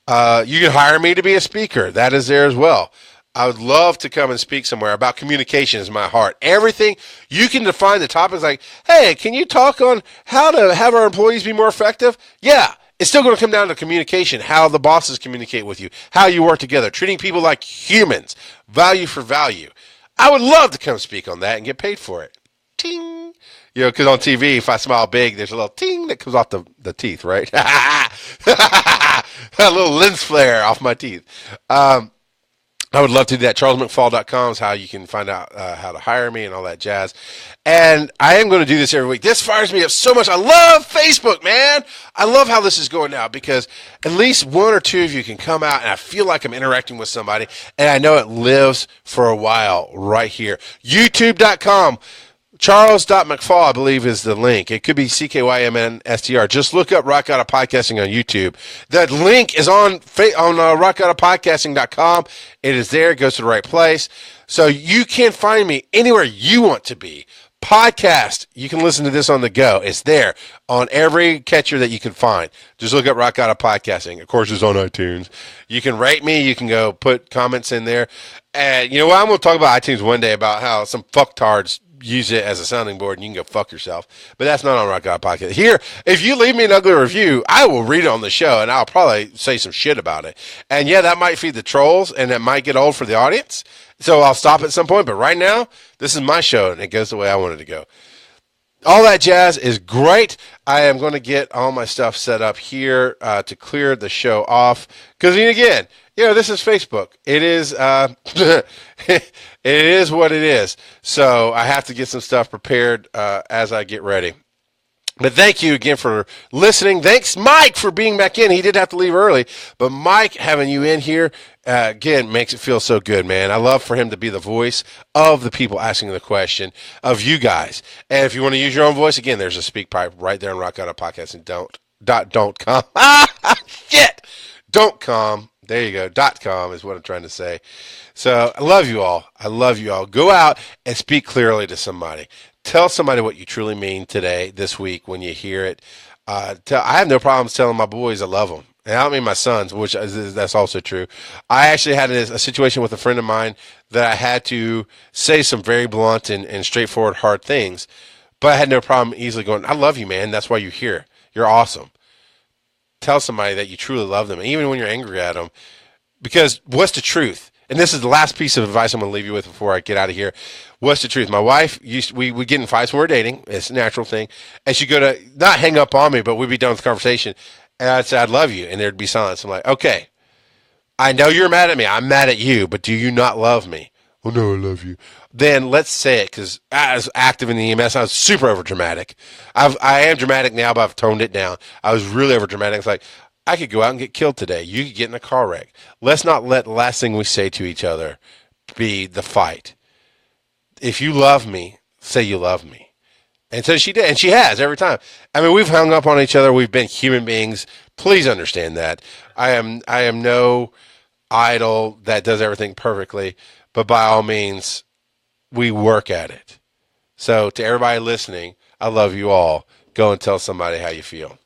S1: You can hire me to be a speaker. That is there as well. I would love to come and speak somewhere. About communication is my heart. Everything, you can define the topics like, hey, can you talk on how to have our employees be more effective? Yeah. It's still going to come down to communication, how the bosses communicate with you, how you work together, treating people like humans, value for value. I would love to come speak on that and get paid for it. Ting. Because on TV, if I smile big, there's a little ting that comes off the teeth, right? A little lens flare off my teeth. I would love to do that. CharlesMcFall.com is how you can find out how to hire me and all that jazz. And I am going to do this every week. This fires me up so much. I love Facebook, man. I love how this is going now, because at least one or two of you can come out and I feel like I'm interacting with somebody, and I know it lives for a while right here. YouTube.com. Charles.McFall, I believe, is the link. It could be CKYMNSTR. Just look up Rock Out of Podcasting on YouTube. That link is on rockgodofpodcasting.com. It is there. It goes to the right place. So you can find me anywhere you want to be. Podcast, you can listen to this on the go. It's there on every catcher that you can find. Just look up Rock Out of Podcasting. Of course, it's on iTunes. You can rate me. You can go put comments in there. And you know what? I'm going to talk about iTunes one day, about how some fucktards use it as a sounding board and you can go fuck yourself. But that's not on Rock God Podcast. Here, if you leave me an ugly review, I will read it on the show and I'll probably say some shit about it. And yeah, that might feed the trolls and it might get old for the audience. So I'll stop at some point. But right now, this is my show and it goes the way I want it to go. All that jazz is great. I am going to get all my stuff set up here to clear the show off. Because, again, this is Facebook. It is it is what it is. So I have to get some stuff prepared as I get ready. But thank you again for listening. Thanks, Mike, for being back in. He did have to leave early. But Mike, having you in here, again, makes it feel so good, man. I love for him to be the voice of the people asking the question, of you guys. And if you want to use your own voice, again, there's a speak pipe right there on rockgodofpodcasting. Don't com. Shit! Don't com. There you go. .com is what I'm trying to say. So I love you all. I love you all. Go out and speak clearly to somebody. Tell somebody what you truly mean today, this week, when you hear it. I have no problems telling my boys I love them. And I don't mean my sons, which that's also true. I actually had a situation with a friend of mine that I had to say some very blunt and straightforward, hard things. But I had no problem easily going, I love you, man. That's why you're here. You're awesome. Tell somebody that you truly love them, even when you're angry at them. Because what's the truth? And this is the last piece of advice I'm going to leave you with before I get out of here. What's the truth? My wife, we would get in fights when we were dating. It's a natural thing. And she'd go to, not hang up on me, but we'd be done with the conversation. And I'd say, I love you. And there'd be silence. I'm like, okay, I know you're mad at me. I'm mad at you, but do you not love me? Well, no, I love you. Then let's say it, because I was active in the EMS. I was super over dramatic. I am dramatic now, but I've toned it down. I was really over dramatic. It's like, I could go out and get killed today. You could get in a car wreck. Let's not let the last thing we say to each other be the fight. If you love me, say you love me. And so she did, and she has every time. I mean, we've hung up on each other. We've been human beings. Please understand that. I am no idol that does everything perfectly, but by all means, we work at it. So to everybody listening, I love you all. Go and tell somebody how you feel.